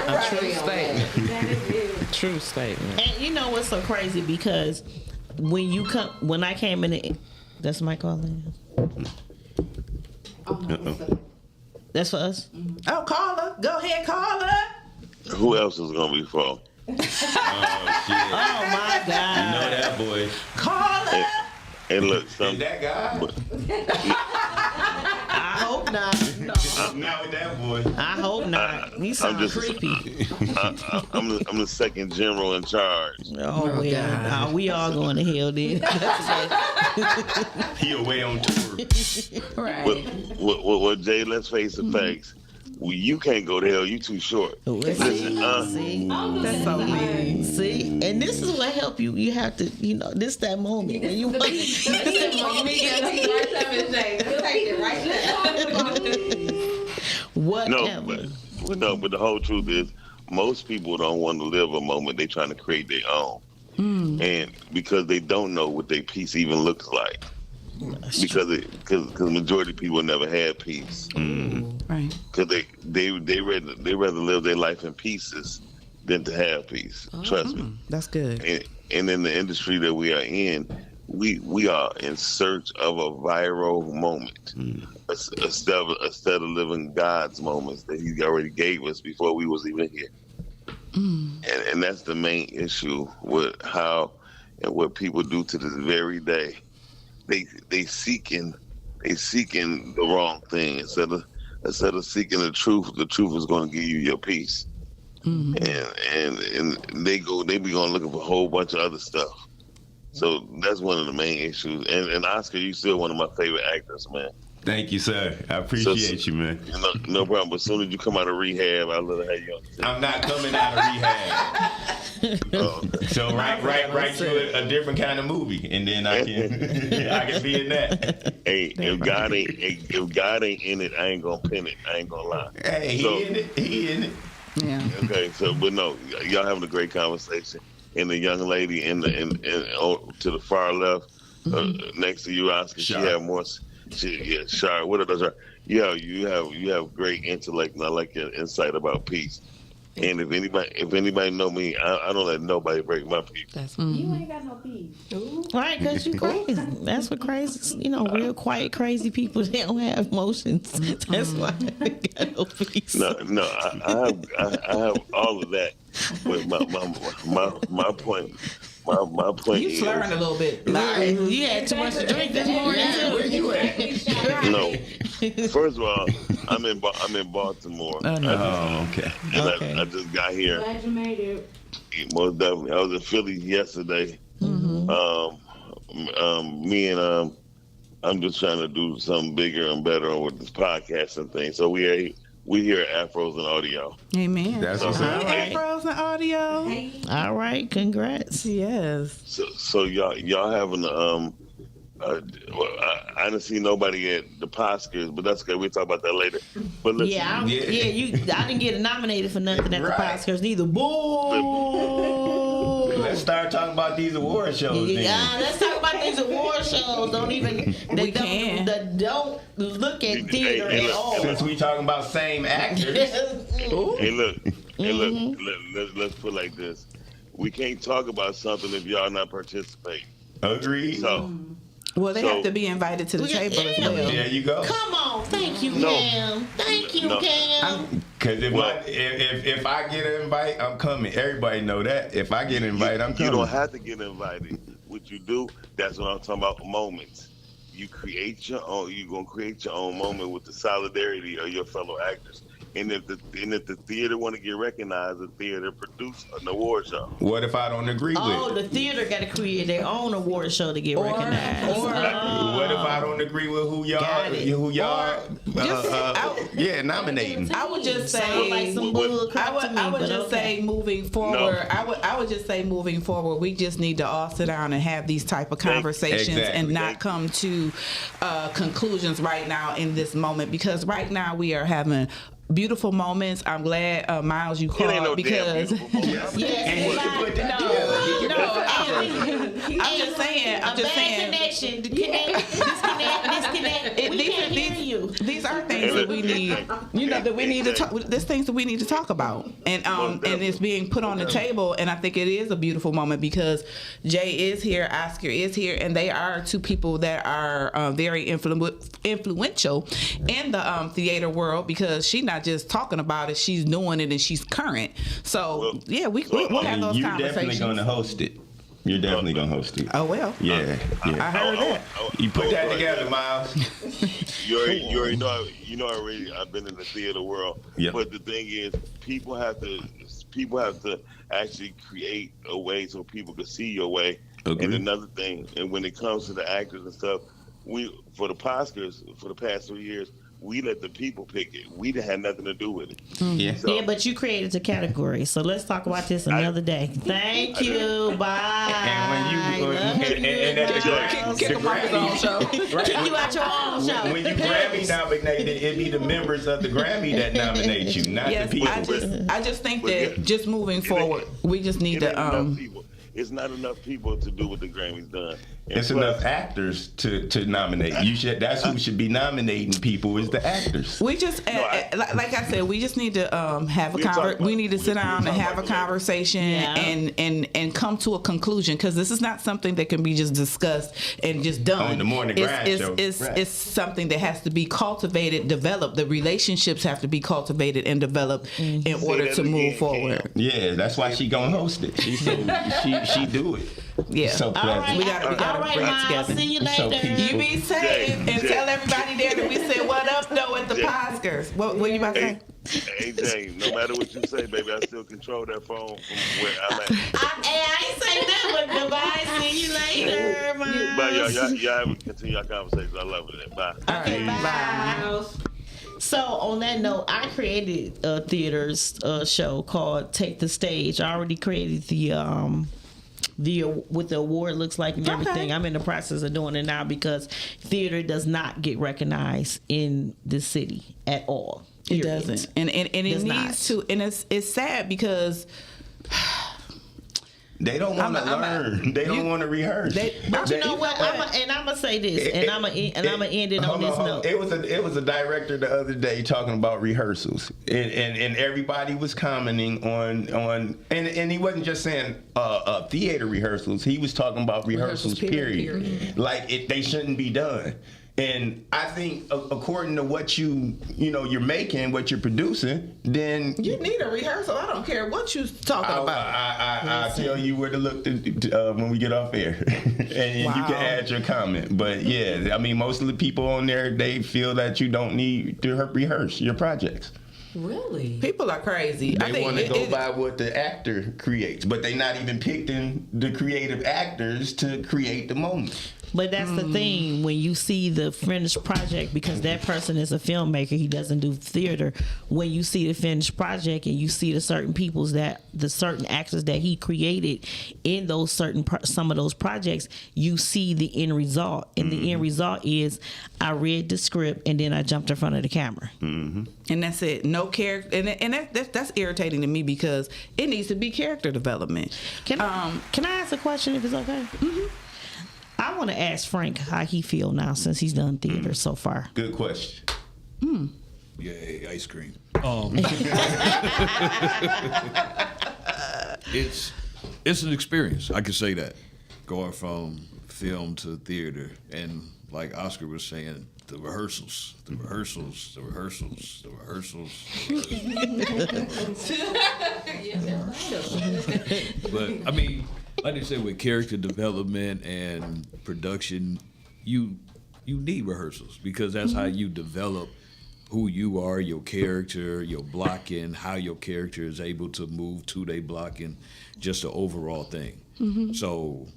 A true statement. True statement. And you know what's so crazy? Because when I came in, that's my calling. That's for us. Oh, caller, go ahead, caller. Who else is gonna be for? Oh my God! You know that boy. Caller. And look, that guy. I hope not. I'm not with that boy. I hope not. He sounds creepy. I'm the second general in charge. Oh well, we all going to hell then. He away on tour. Right. Well, Jay, let's face the facts. Well, you can't go to hell. You too short. See, that's so mean. See, and this is what help you. You have to, this that moment when you. Whatever. But the whole truth is, most people don't want to live a moment. They're trying to create their own, and because they don't know what their peace even looks like. Because majority of people never had peace, right? Because they rather live their life in pieces than to have peace. Trust me. That's good. And in the industry that we are in, we are in search of a viral moment, instead of living God's moments that He already gave us before we was even here. And that's the main issue with how and what people do to this very day. They seeking the wrong thing instead of seeking the truth. The truth is going to give you your peace, and they be going looking for a whole bunch of other stuff. So that's one of the main issues. And Oscar, you still one of my favorite actors, man. Thank you, sir. I appreciate you, man. No problem. But as soon as you come out of rehab, I'll let her have you on. I'm not coming out of rehab. So write you a different kind of movie, and then I can be in that. Hey, if God ain't in it, I ain't gonna pin it. I ain't gonna lie. Hey, he in it. Yeah. Okay. So, but no, y'all having a great conversation. And the young lady to the far left, next to you, Oscar, she had more. Sharp. What are those? Yeah, you have great intellect, and I like your insight about peace. And if anybody know me, I don't let nobody break my peace. You ain't got no peace. Right, because you crazy. That's what crazy. Real quiet, crazy people, they don't have emotions. That's why they got no peace. No, I have all of that. But my point. My point you slurring a little bit. You had too much to drink this morning. Where you at? No. First of all, I'm in Baltimore. Oh, no. Okay. And I just got here. Glad you made it. Most definitely. I was in Philly yesterday. I'm just trying to do something bigger and better with this podcast and things. So we hear Afros and Audio. Amen. That's what's up. Afros and Audio. Hey. All right, congrats. Yes. So y'all having I didn't see nobody at the Oscars, but that's okay. We'll talk about that later. But listen, I didn't get nominated for nothing at the Oscars neither. Boo! Let's start talking about these award shows. Yeah, let's talk about these award shows. Don't look at theater at all. Since we talking about same actors. Hey, look. Let's put it like this. We can't talk about something if y'all not participating. Agreed. So. Well, they have to be invited to the table as well. There you go. Come on, thank you, Cam. Thank you, Cam. Because if I get an invite, I'm coming. Everybody know that. If I get invited, I'm coming. You don't have to get invited. What you do, that's what I'm talking about. Moments. You create your own. You're gonna create your own moment with the solidarity of your fellow actors. And if the theater want to get recognized, the theater produce an award show. What if I don't agree with Oh, it? the theater got to create their own award show to get recognized. What if I don't agree with who y'all nominating? I would just say, Sound like some bull crap to me, I would but just okay. say moving forward. I would just say moving forward, we just need to all sit down and have these type of conversations and not come to conclusions right now in this moment, because right now we are having beautiful moments. I'm glad, Miles, you called because I'm just saying. Connection, disconnect. We can't hear you. These are things that we need, that we need to talk. There's things that we need to talk about, and it's being put on the table. And I think it is a beautiful moment because Jay is here, Oscar is here, and they are two people that are very influential in the theater world, because she's not just talking about it, she's doing it, and she's current. So we'll have those You're conversations. definitely going to host it. You're definitely going to host it. Oh, well. Yeah. I heard that. You put that together, Miles. You already know. I've been in the theater world. Yep. But the thing is, people have to actually create a way so people can see your way. Agreed. And another thing, and when it comes to the actors and stuff, for the Oscars for the past 3 years, we let the people pick it. We had nothing to do with it. Yeah. Yeah, but you created a category, so let's talk about this another day. Thank you. Bye. Kick him off his own show. Kick you out your own show. When you Grammy nominated, it be the members of the Grammy that nominate you, not the people. I just think that just moving forward, we just need to It's not enough people to do what the Grammys done. It's enough actors to nominate. That's who should be nominating people, is the actors. We just, like I said, we just need to have a conversation. We need to sit down and have a conversation and come to a conclusion, because this is not something that can be just discussed and just done. On the morning grind show. It's something that has to be cultivated, developed. The relationships have to be cultivated and developed in order to move forward. Yeah, that's why she gonna host it. She do it. Yeah. So pleasant. We gotta bring it together. See you later. You be safe and tell everybody there that we said what up though at the Oscars. What you about to say? Hey Jane, no matter what you say, baby, I still control that phone from where I'm at. I ain't say that, but goodbye. See you later, Miles. Bye, y'all continue your conversation. I love it. Bye. All right, bye. So on that note, I created a theater's show called Take the Stage. I already created what the award looks like and everything. I'm in the process of doing it now because theater does not get recognized in the city at all. It doesn't, and it needs to. And it's sad because they don't want to learn. They don't want to rehearse. But you know what? I'm gonna say this, and I'm gonna end it on this note. It was a director the other day talking about rehearsals, and everybody was commenting on and he wasn't just saying theater rehearsals. He was talking about rehearsals. Period. Like they shouldn't be done. And I think according to what you're making, what you're producing, then you need a rehearsal. I don't care what you're talking about. I'll tell you where to look when we get off air, and you can add your comment. But yeah, I mean, most of the people on there, they feel that you don't need to rehearse your projects. Really? People are crazy. They want to go by what the actor creates, but they're not even picking the creative actors to create the moment. But that's the thing, when you see the finished project, because that person is a filmmaker, he doesn't do theater. When you see the finished project and you see the certain certain actors that he created in those some of those projects, you see the end result. And the end result is, I read the script and then I jumped in front of the camera. Mm-hmm. And that's it. No character, and that's irritating to me because it needs to be character development. Can I ask a question if it's okay? Mm-hmm. I want to ask Frank how he feel now since he's done theater so far. Good question. Yay, ice cream. It's an experience. I can say that. Going from film to theater, and like Oscar was saying, the rehearsals. But I mean, like they said, with character development and production, you need rehearsals because that's how you develop who you are, your character, your blocking, how your character is able to move to their blocking, just the overall thing. So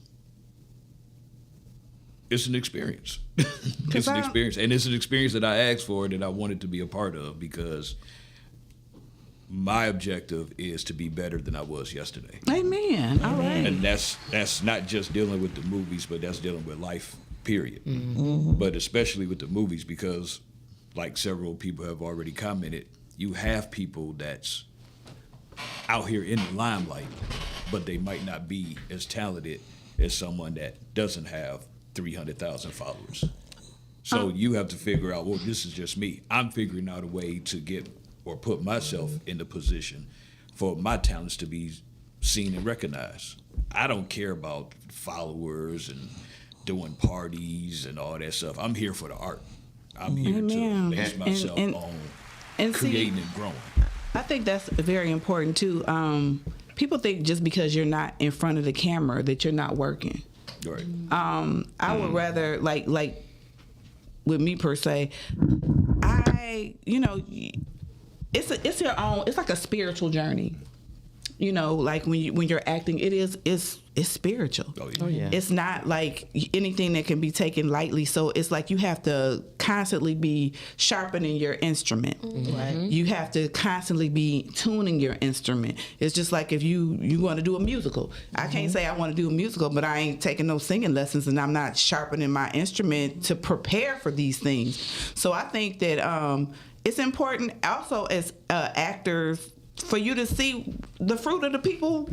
it's an experience. It's an experience. And it's an experience that I asked for, that I wanted to be a part of, because my objective is to be better than I was yesterday. Amen. All right. And that's not just dealing with the movies, but that's dealing with life, period. But especially with the movies, because like several people have already commented, you have people that's out here in the limelight, but they might not be as talented as someone that doesn't have 300,000 followers. So you have to figure out, well, this is just me. I'm figuring out a way to get or put myself in the position for my talents to be seen and recognized. I don't care about followers and doing parties and all that stuff. I'm here for the art. I'm here to base myself on creating and growing. I think that's very important too. People think just because you're not in front of the camera that you're not working. Right. I would rather like with me per se, it's your own. It's like a spiritual journey. Like when you're acting, it's spiritual. Oh yeah. It's not like anything that can be taken lightly. So it's like you have to constantly be sharpening your instrument. Right. You have to constantly be tuning your instrument. It's just like if you want to do a musical. I can't say I want to do a musical, but I ain't taking no singing lessons, and I'm not sharpening my instrument to prepare for these things. So I think that it's important also as actors for you to see the fruit of the people,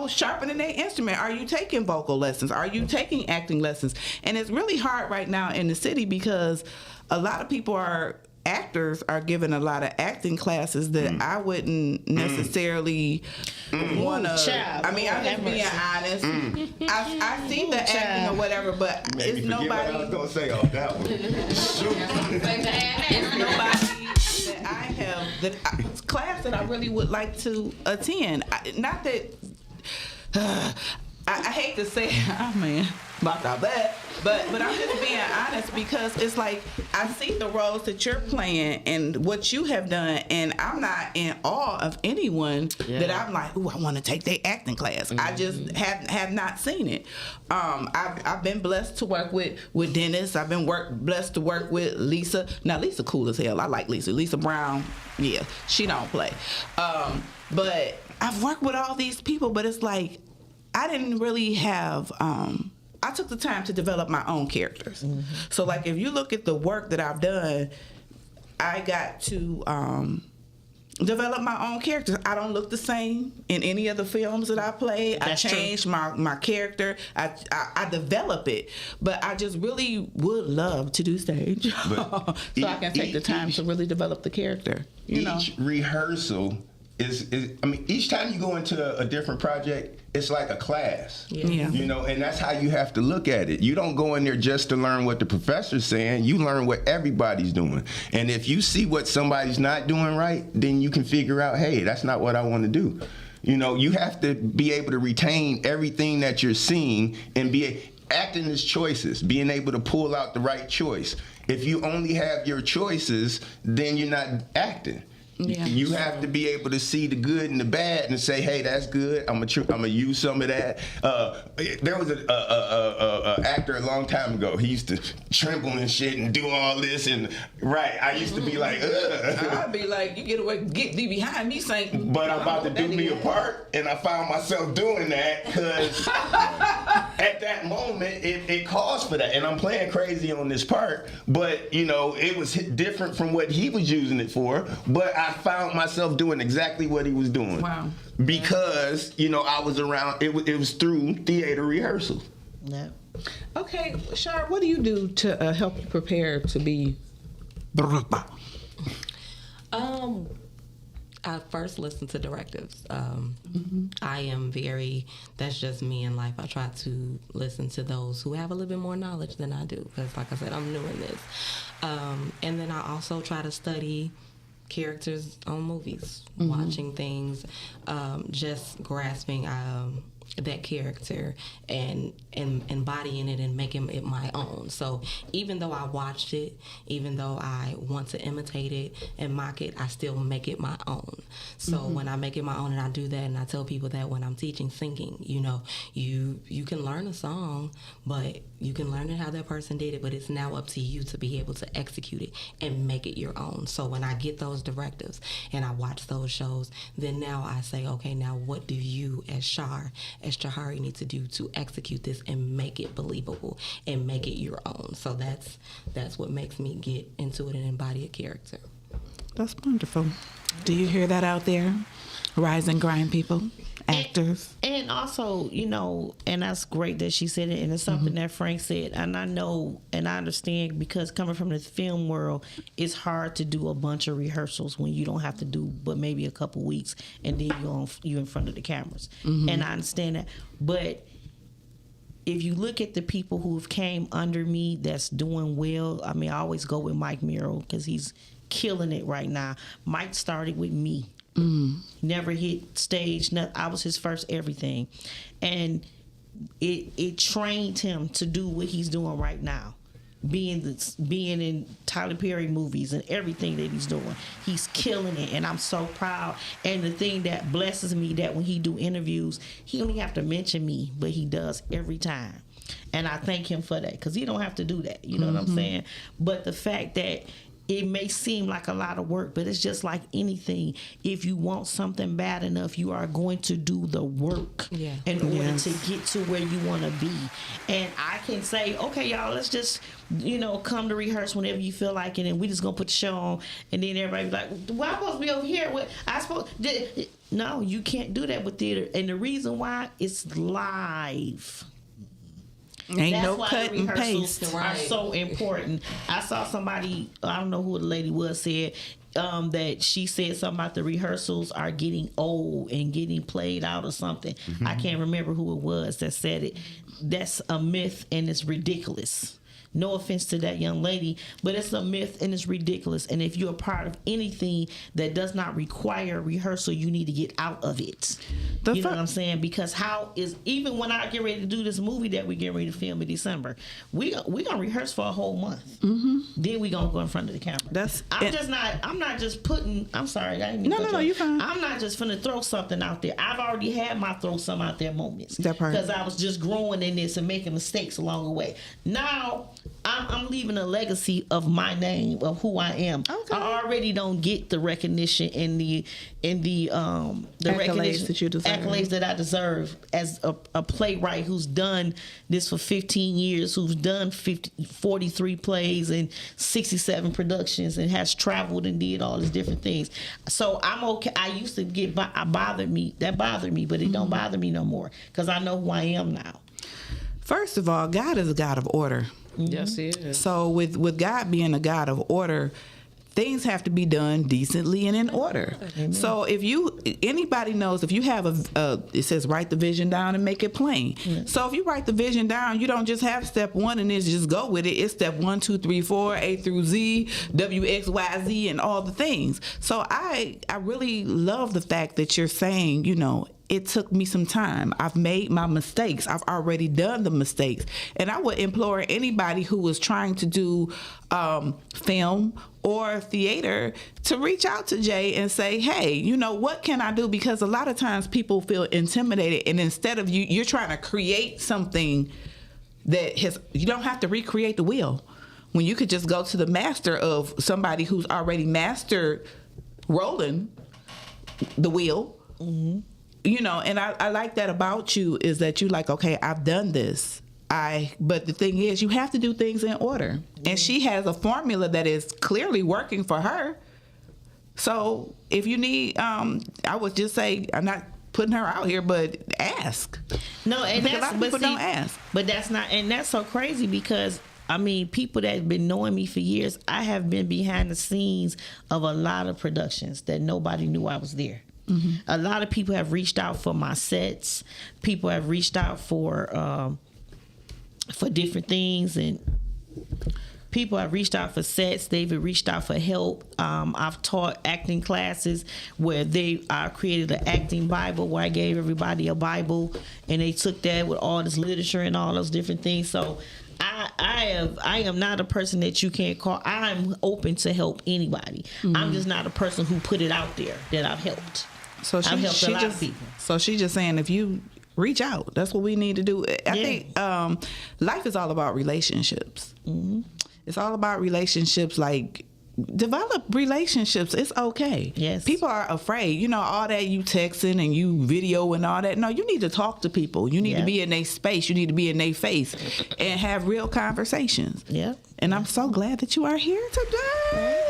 sharpening their instrument. Are you taking vocal lessons? Are you taking acting lessons? And it's really hard right now in the city because a lot of people actors are given a lot of acting classes that I wouldn't necessarily want to. I mean, I'm just being honest. I see the acting or whatever, but it's nobody. What I was gonna say off that one. It's nobody that I have class that I really would like to attend. Not that I hate to say, oh man, about that, but I'm just being honest because it's like I see the roles that you're playing and what you have done, and I'm not in awe of anyone that I'm like, ooh, I want to take their acting class. I just have not seen it. I've been blessed to work with Dennis. I've been blessed to work with Lisa. Now Lisa cool as hell. I like Lisa Brown. Yeah, she don't play. But I've worked with all these people, but it's like I didn't really have. I took the time to develop my own characters. So, like, if you look at the work that I've done, I got to develop my own characters. I don't look the same in any of the films that I played. That's I changed my character. I develop it, but I just really would love to do stage, so I can take the time to really develop the character. Each rehearsal is each time you go into a different project, it's like a class. Yeah. And that's how you have to look at it. You don't go in there just to learn what the professor's saying. You learn what everybody's doing. And if you see what somebody's not doing right, then you can figure out, hey, that's not what I want to do. You have to be able to retain everything that you're seeing and acting as choices, being able to pull out the right choice. If you only have your choices, then you're not acting. Yeah. You have to be able to see the good and the bad and say, hey, that's good. I'm gonna use some of that. There was a actor a long time ago. He used to tremble and shit and do all this I used to be like, ugh. I'd be like, you get thee behind me, Saint. But I'm about to do me a part, and I found myself doing that because at that moment it calls for that, and I'm playing crazy on this part. But it was different from what he was using it for. But I found myself doing exactly what he was doing. Wow. Because, I was around, it was through theater rehearsal. Yeah. Okay, Shar, what do you do to help you prepare to be... I first listen to directives. I am that's just me in life. I try to listen to those who have a little bit more knowledge than I do. Because like I said, I'm new in this. And then I also try to study characters on movies, watching things, just grasping. that character and embodying it and making it my own. So even though I watched it, even though I want to imitate it and mock it, I still make it my own. So when I make it my own, and I do that, and I tell people that when I'm teaching singing, you know, you can learn a song, but you can learn it how that person did it, but it's now up to you to be able to execute it and make it your own. So when I get those directives and I watch those shows, then now I say, okay, now what do you as Jahari need to do to execute this and make it believable and make it your own? So that's what makes me get into it and embody a character. That's wonderful. Do you hear that out there? Rise and grind people, actors. And also, you know, and that's great that she said it, and it's something that Frank said. And I know and I understand, because coming from the film world, it's hard to do a bunch of rehearsals when you don't have to do but maybe a couple weeks, and then you're in front of the cameras. And I understand that. But if you look at the people who've came under me that's doing well, I mean, I always go with Mike Miro because he's killing it right now. Mike started with me. Never hit stage. I was his first everything, and it trained him to do what he's doing right now, being in Tyler Perry movies and everything that he's doing. He's killing it, and I'm so proud. And the thing that blesses me, that when he do interviews, he don't even have to mention me, but he does every time, and I thank him for that, because he don't have to do that. You know what I'm saying? But the fact that it may seem like a lot of work, but it's just like anything. If you want something bad enough, you are going to do the work in order to get to where you want to be. And I can say, okay, y'all, let's just, you know, come to rehearse whenever you feel like it, and we just going to put the show on. And then everybody be like, well, I'm supposed to be over here. No, you can't do that with theater. And the reason why, it's live. Ain't no cut and paste. Are so important. I saw somebody, I don't know who the lady was, said that she said something about the rehearsals are getting old and getting played out or something. I can't remember who it was that said it. That's a myth, and it's ridiculous. No offense to that young lady, but it's a myth and it's ridiculous. And if you're a part of anything that does not require rehearsal, you need to get out of it. You know what I'm saying? Because even when I get ready to do this movie that we get ready to film in December, we gonna rehearse for a whole month. Then we gonna go in front of the camera. I'm not just putting. I'm sorry, I didn't mean No, you're fine. I'm not just finna throw something out there. I've already had my throw something out there moments. That part. Because I was just growing in this and making mistakes along the way. Now I'm leaving a legacy of my name, of who I am. Okay. I already don't get the recognition and the accolades that you deserve. Accolades that I deserve as a playwright who's done this for 15 years, who's done 43 plays and 67 productions, and has traveled and did all these different things. So I'm okay. I used to that bothered me, but it don't bother me no more, because I know who I am now. First of all, God is a God of order. Yes, he is. So with God being a God of order, things have to be done decently and in order. Amen. So anybody knows, if you have it says write the vision down and make it plain. Yeah. So if you write the vision down, you don't just have step 1 and then just go with it. It's step 1, 2, 3, 4, A through Z, W, X, Y, Z, and all the things. So I really love the fact that you're saying, you know, it took me some time. I've made my mistakes. I've already done the mistakes. And I would implore anybody who is trying to do film or theater to reach out to Jay and say, hey, you know, what can I do? Because a lot of times people feel intimidated, and instead of you're trying to create something you don't have to recreate the wheel. When you could just go to the master of somebody who's already mastered rolling the wheel. You know, and I like that about you, is that you like, okay, I've done this. But the thing is, you have to do things in order. And she has a formula that is clearly working for her. So if you need, I would just say, I'm not putting her out here, but ask. No, and a lot of people don't ask. But that's not, and that's so crazy, because I mean, people that have been knowing me for years, I have been behind the scenes of a lot of productions that nobody knew I was there. A lot of people have reached out for my sets. People have reached out for different things, and people have reached out for sets. They've reached out for help. I've taught acting classes where I created an acting Bible where I gave everybody a Bible, and they took that with all this literature and all those different things. So I am not a person that you can't call. I'm open to help anybody. I'm just not a person who put it out there that I've helped. So I've helped a lot of people. So she's just saying, if you reach out, that's what we need to do. I think life is all about relationships. It's all about relationships. Like, develop relationships. It's okay. Yes. People are afraid. You know, all that you texting and you video and all that. No, you need to talk to people. You need to be in their space. You need to be in their face and have real conversations. Yeah. And I'm so glad that you are here today.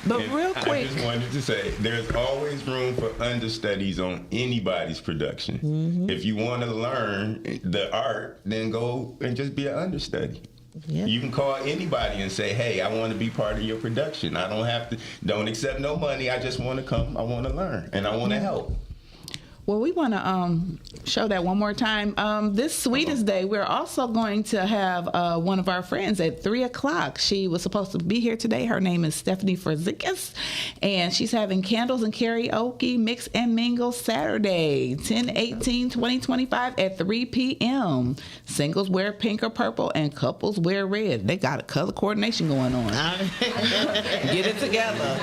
But real quick, I just wanted to say, there's always room for understudies on anybody's production. If you want to learn the art, then go and just be an understudy. Yeah. You can call anybody and say, hey, I want to be part of your production. I don't accept no money. I just want to come. I want to learn and I want to help. well, we want to show that one more time. This Sweetest Day, we're also going to have one of our friends at 3 o'clock. She was supposed to be here today. Her name is Stephanie Frazikis, and she's having Candles and Karaoke Mix and Mingle Saturday, 10/18/2025 at 3 p.m. Singles wear pink or purple, and couples wear red. They got a color coordination going on. Get it together.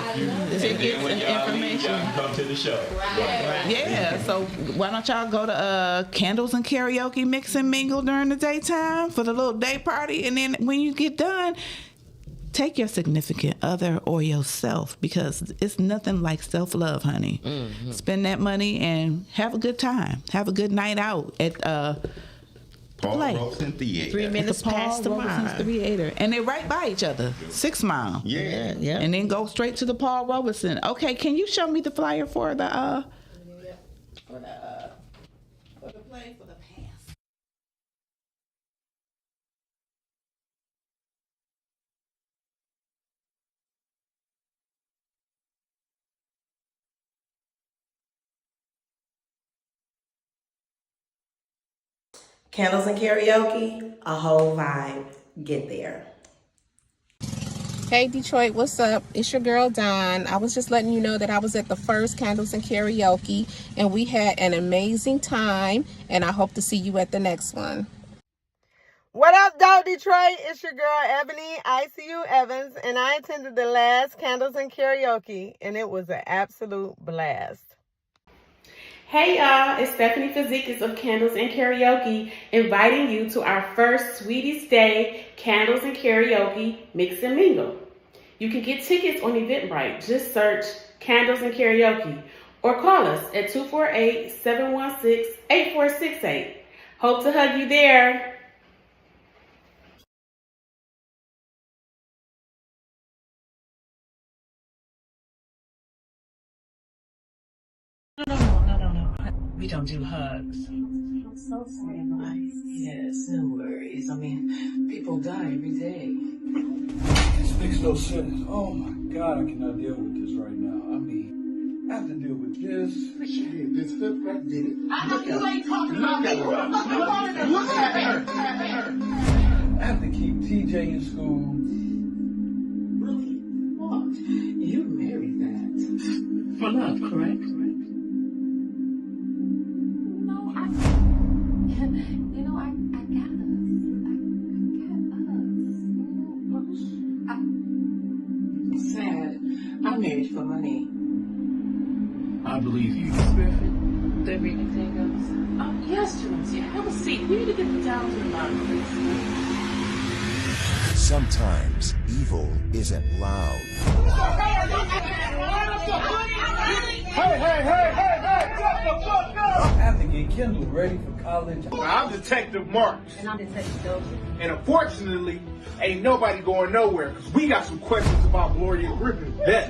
Tickets and information. Come to the show. Right. Yeah, so why don't y'all go to Candles and Karaoke Mix and Mingle during the daytime for the little day party, and then when you get done, take your significant other or yourself, because it's nothing like self-love, honey. Mm-hmm. Spend that money and have a good time. Have a good night out at Paul Robeson Theater. 3 minutes past tomorrow. Theater. And they're right by each other. 6 Mile. Yeah. And then go straight to the Paul Robeson. Okay, can you show me the flyer for the play for the pass? Candles and Karaoke, a whole vibe. Get there. Hey Detroit, what's up? It's your girl Dawn. I was just letting you know that I was at the first Candles and Karaoke, and we had an amazing time, and I hope to see you at the next one. What up, dog Detroit? It's your girl Ebony ICU Evans, and I attended the last Candles and Karaoke, and it was an absolute blast. Hey y'all, it's Stephanie Fazikis of Candles and Karaoke, inviting you to our first Sweetest Day Candles and Karaoke Mix and Mingle. You can get tickets on Eventbrite. Just search Candles and Karaoke or call us at 248-716-8468. Hope to hug you there. We don't do hugs. I'm so sorry, Mike. Yes, no worries. I mean, people die every day. This makes no sense. Oh my God, I cannot deal with this right now. I mean, I have to deal with this. She did this. That did it. I know you ain't talking about that. Look at her. I have to keep TJ in school. Really? What? You married that. For love, correct? I'm married for money. I believe you. Griffin, there be anything else? Yes, Jones. Yeah, have a seat. We need to get the down to the line, please. Sometimes evil isn't loud. Hey, shut the fuck up! I have to get Kendall ready for college. I'm Detective Marks. And I'm Detective Dozier. And unfortunately, ain't nobody going nowhere because we got some questions about Gloria Griffin. That.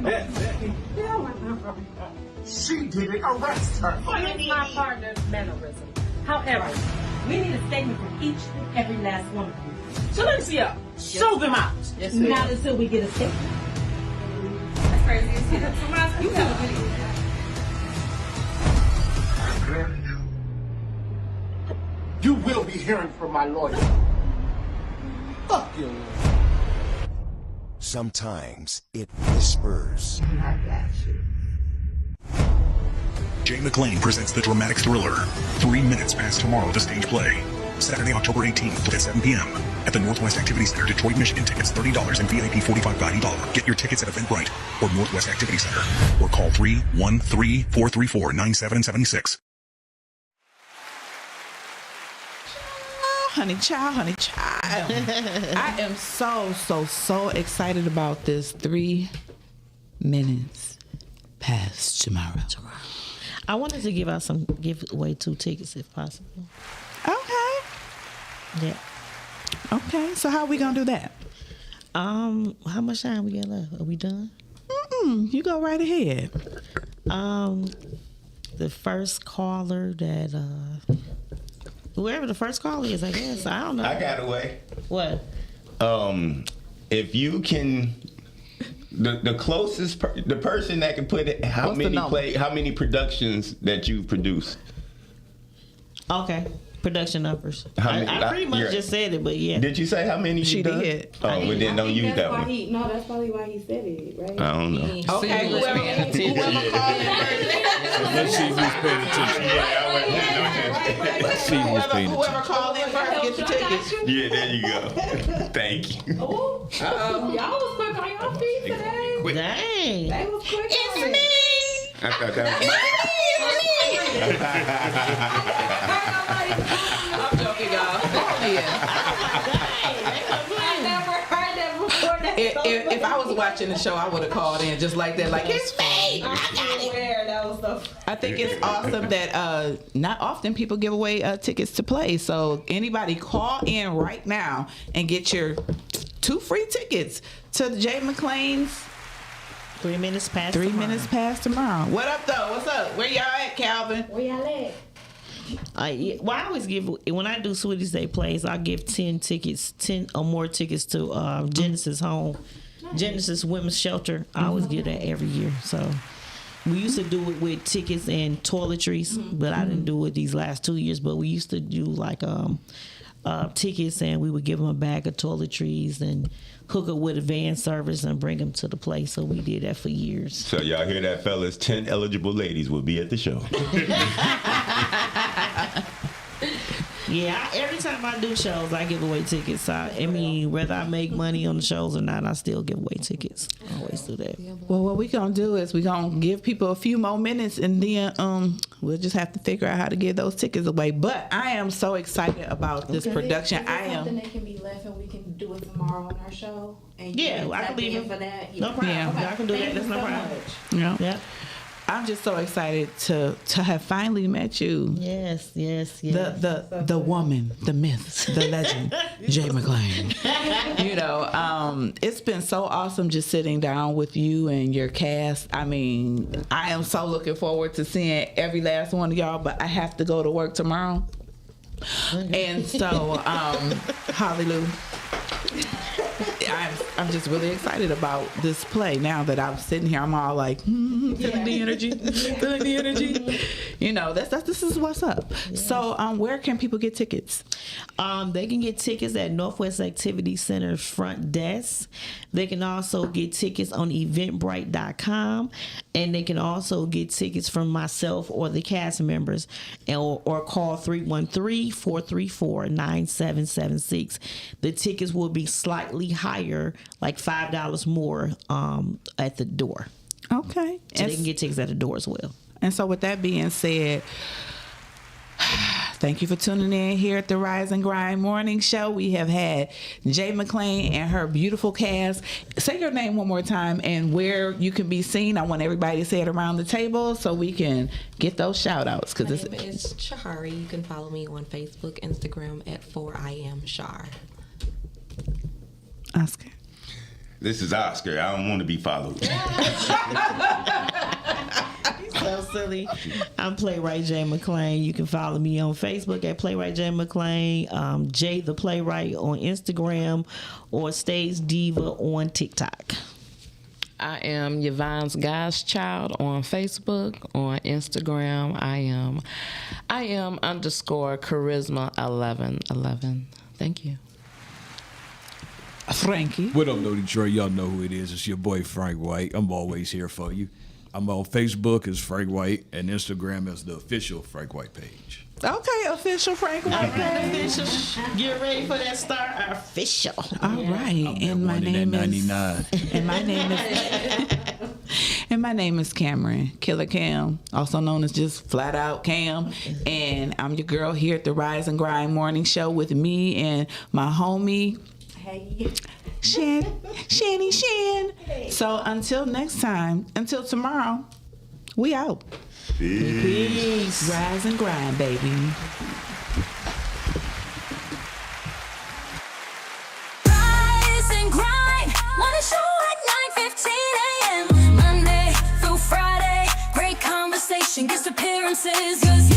She didn't arrest her. It's my partner's mannerism. However, we need a statement from each and every last one of you. Silencia, show them out. Yes, not until we get a statement. That's crazy. You have a video. You will be hearing from my lawyer. Fuck your lawyer. Sometimes it whispers. I got you. Jay McClain presents the dramatic thriller, 3 Minutes Past Tomorrow, the stage play. Saturday, October 18th at 7 p.m. at the Northwest Activity Center, Detroit, Michigan. Tickets $30 and VIP $45. Get your tickets at Eventbrite or Northwest Activity Center or call 313-434-9776. Honey child. I am so excited about this 3 minutes past tomorrow. I wanted to give away 2 tickets if possible. Okay. Yeah. Okay. So how are we gonna do that? How much time we got left? Are we done? You go right ahead. The first caller that whoever the first caller is, I guess. I don't know. I got away. What? If you can, the closest, the person that can put it, how many productions that you produced? Okay. Production numbers. I pretty much just said it, but yeah. Did you say how many she you done? did? Oh, well then don't use that one. No, that's probably why he said it, right? I don't know. Okay, whoever called in first. Let's see who's paying attention. Let's see who's paying attention. Whoever called in first gets the tickets. Yeah, there you go. Thank you. Y'all was quick on your feet today. Dang. They was quick. It's me. I thought that I'm joking, y'all. I never heard that before. If I was watching the show, I would have called in just like that, like it's me. That was so. I think it's awesome that not often people give away tickets to play. So anybody call in right now and get your 2 free tickets to Jay McClain's 3 minutes past 3 tomorrow. minutes past tomorrow. What up though? What's up? Where y'all at, Calvin? Where y'all at? I always give, when I do Sweeties Day plays, I give 10 or more tickets to Genesis Home, Genesis Women's Shelter. I always give that every year. So we used to do it with tickets and toiletries, but I didn't do it these last 2 years. But we used to do like tickets, and we would give them a bag of toiletries and hook up with a van service and bring them to the place. So we did that for years. So y'all hear that, fellas? 10 eligible ladies will be at the show. Yeah, every time I do shows, I give away tickets. I mean, whether I make money on the shows or not, I still give away tickets. I always do that. Well, what we gonna do is we gonna give people a few more minutes, and then we'll just have to figure out how to give those tickets away. But I am so excited about this production. I am. Something that can be left, and we can do it tomorrow on our show. And Yeah, I can leave it for that. No problem. Yeah. I can do that. That's no problem. Yeah. Yeah. I'm just so excited to have finally met you. Yes. The woman, the myth, the legend, Jay McClain. You know, it's been so awesome just sitting down with you and your cast. I mean, I am so looking forward to seeing every last one of y'all, but I have to go to work tomorrow. And so, hallelujah. I'm just really excited about this play. Now that I'm sitting here, I'm all like, feeling the energy. You know, this is what's up. Yeah. So, where can people get tickets? They can get tickets at Northwest Activity Center's front desk. They can also get tickets on Eventbrite.com, and they can also get tickets from myself or the cast members, or call 313-434-9776. The tickets will be slightly higher, like $5 more at the door. Okay. So they can get tickets at the door as well. And so with that being said, thank you for tuning in here at the Rise and Grind Morning Show. We have had Jay McClain and her beautiful cast. Say your name one more time and where you can be seen. I want everybody to say it around the table so we can get those shout outs. My name is Shahari. You can follow me on Facebook, Instagram at 4IamShar. Oscar. This is Oscar. I don't want to be followed. So silly. I'm Playwright Jay McClain. You can follow me on Facebook at Playwright Jay McClain, Jay the Playwright on Instagram, or Stage Diva on TikTok. I am Yvonne's God's Child on Facebook. On Instagram, I am _charisma1111. Thank you. Frankie. What up, though, Detroit? Y'all know who it is. It's your boy Frank White. I'm always here for you. I'm on Facebook as Frank White and Instagram as the official Frank White page. Okay, official Frank White page. Get ready for that star official. All right, and my name is. And my name is. And my name is Cameron, Killer Cam, also known as just Flat Out Cam. And I'm your girl here at the Rise and Grind Morning Show with me and my homie. Hey. Shanny Shan. Hey. So until next time, until tomorrow, we out. Peace. Rise and grind, baby. Rise and grind. Morning show at 9:15 a.m. Monday through Friday. Great conversation, guest appearances. 'Cause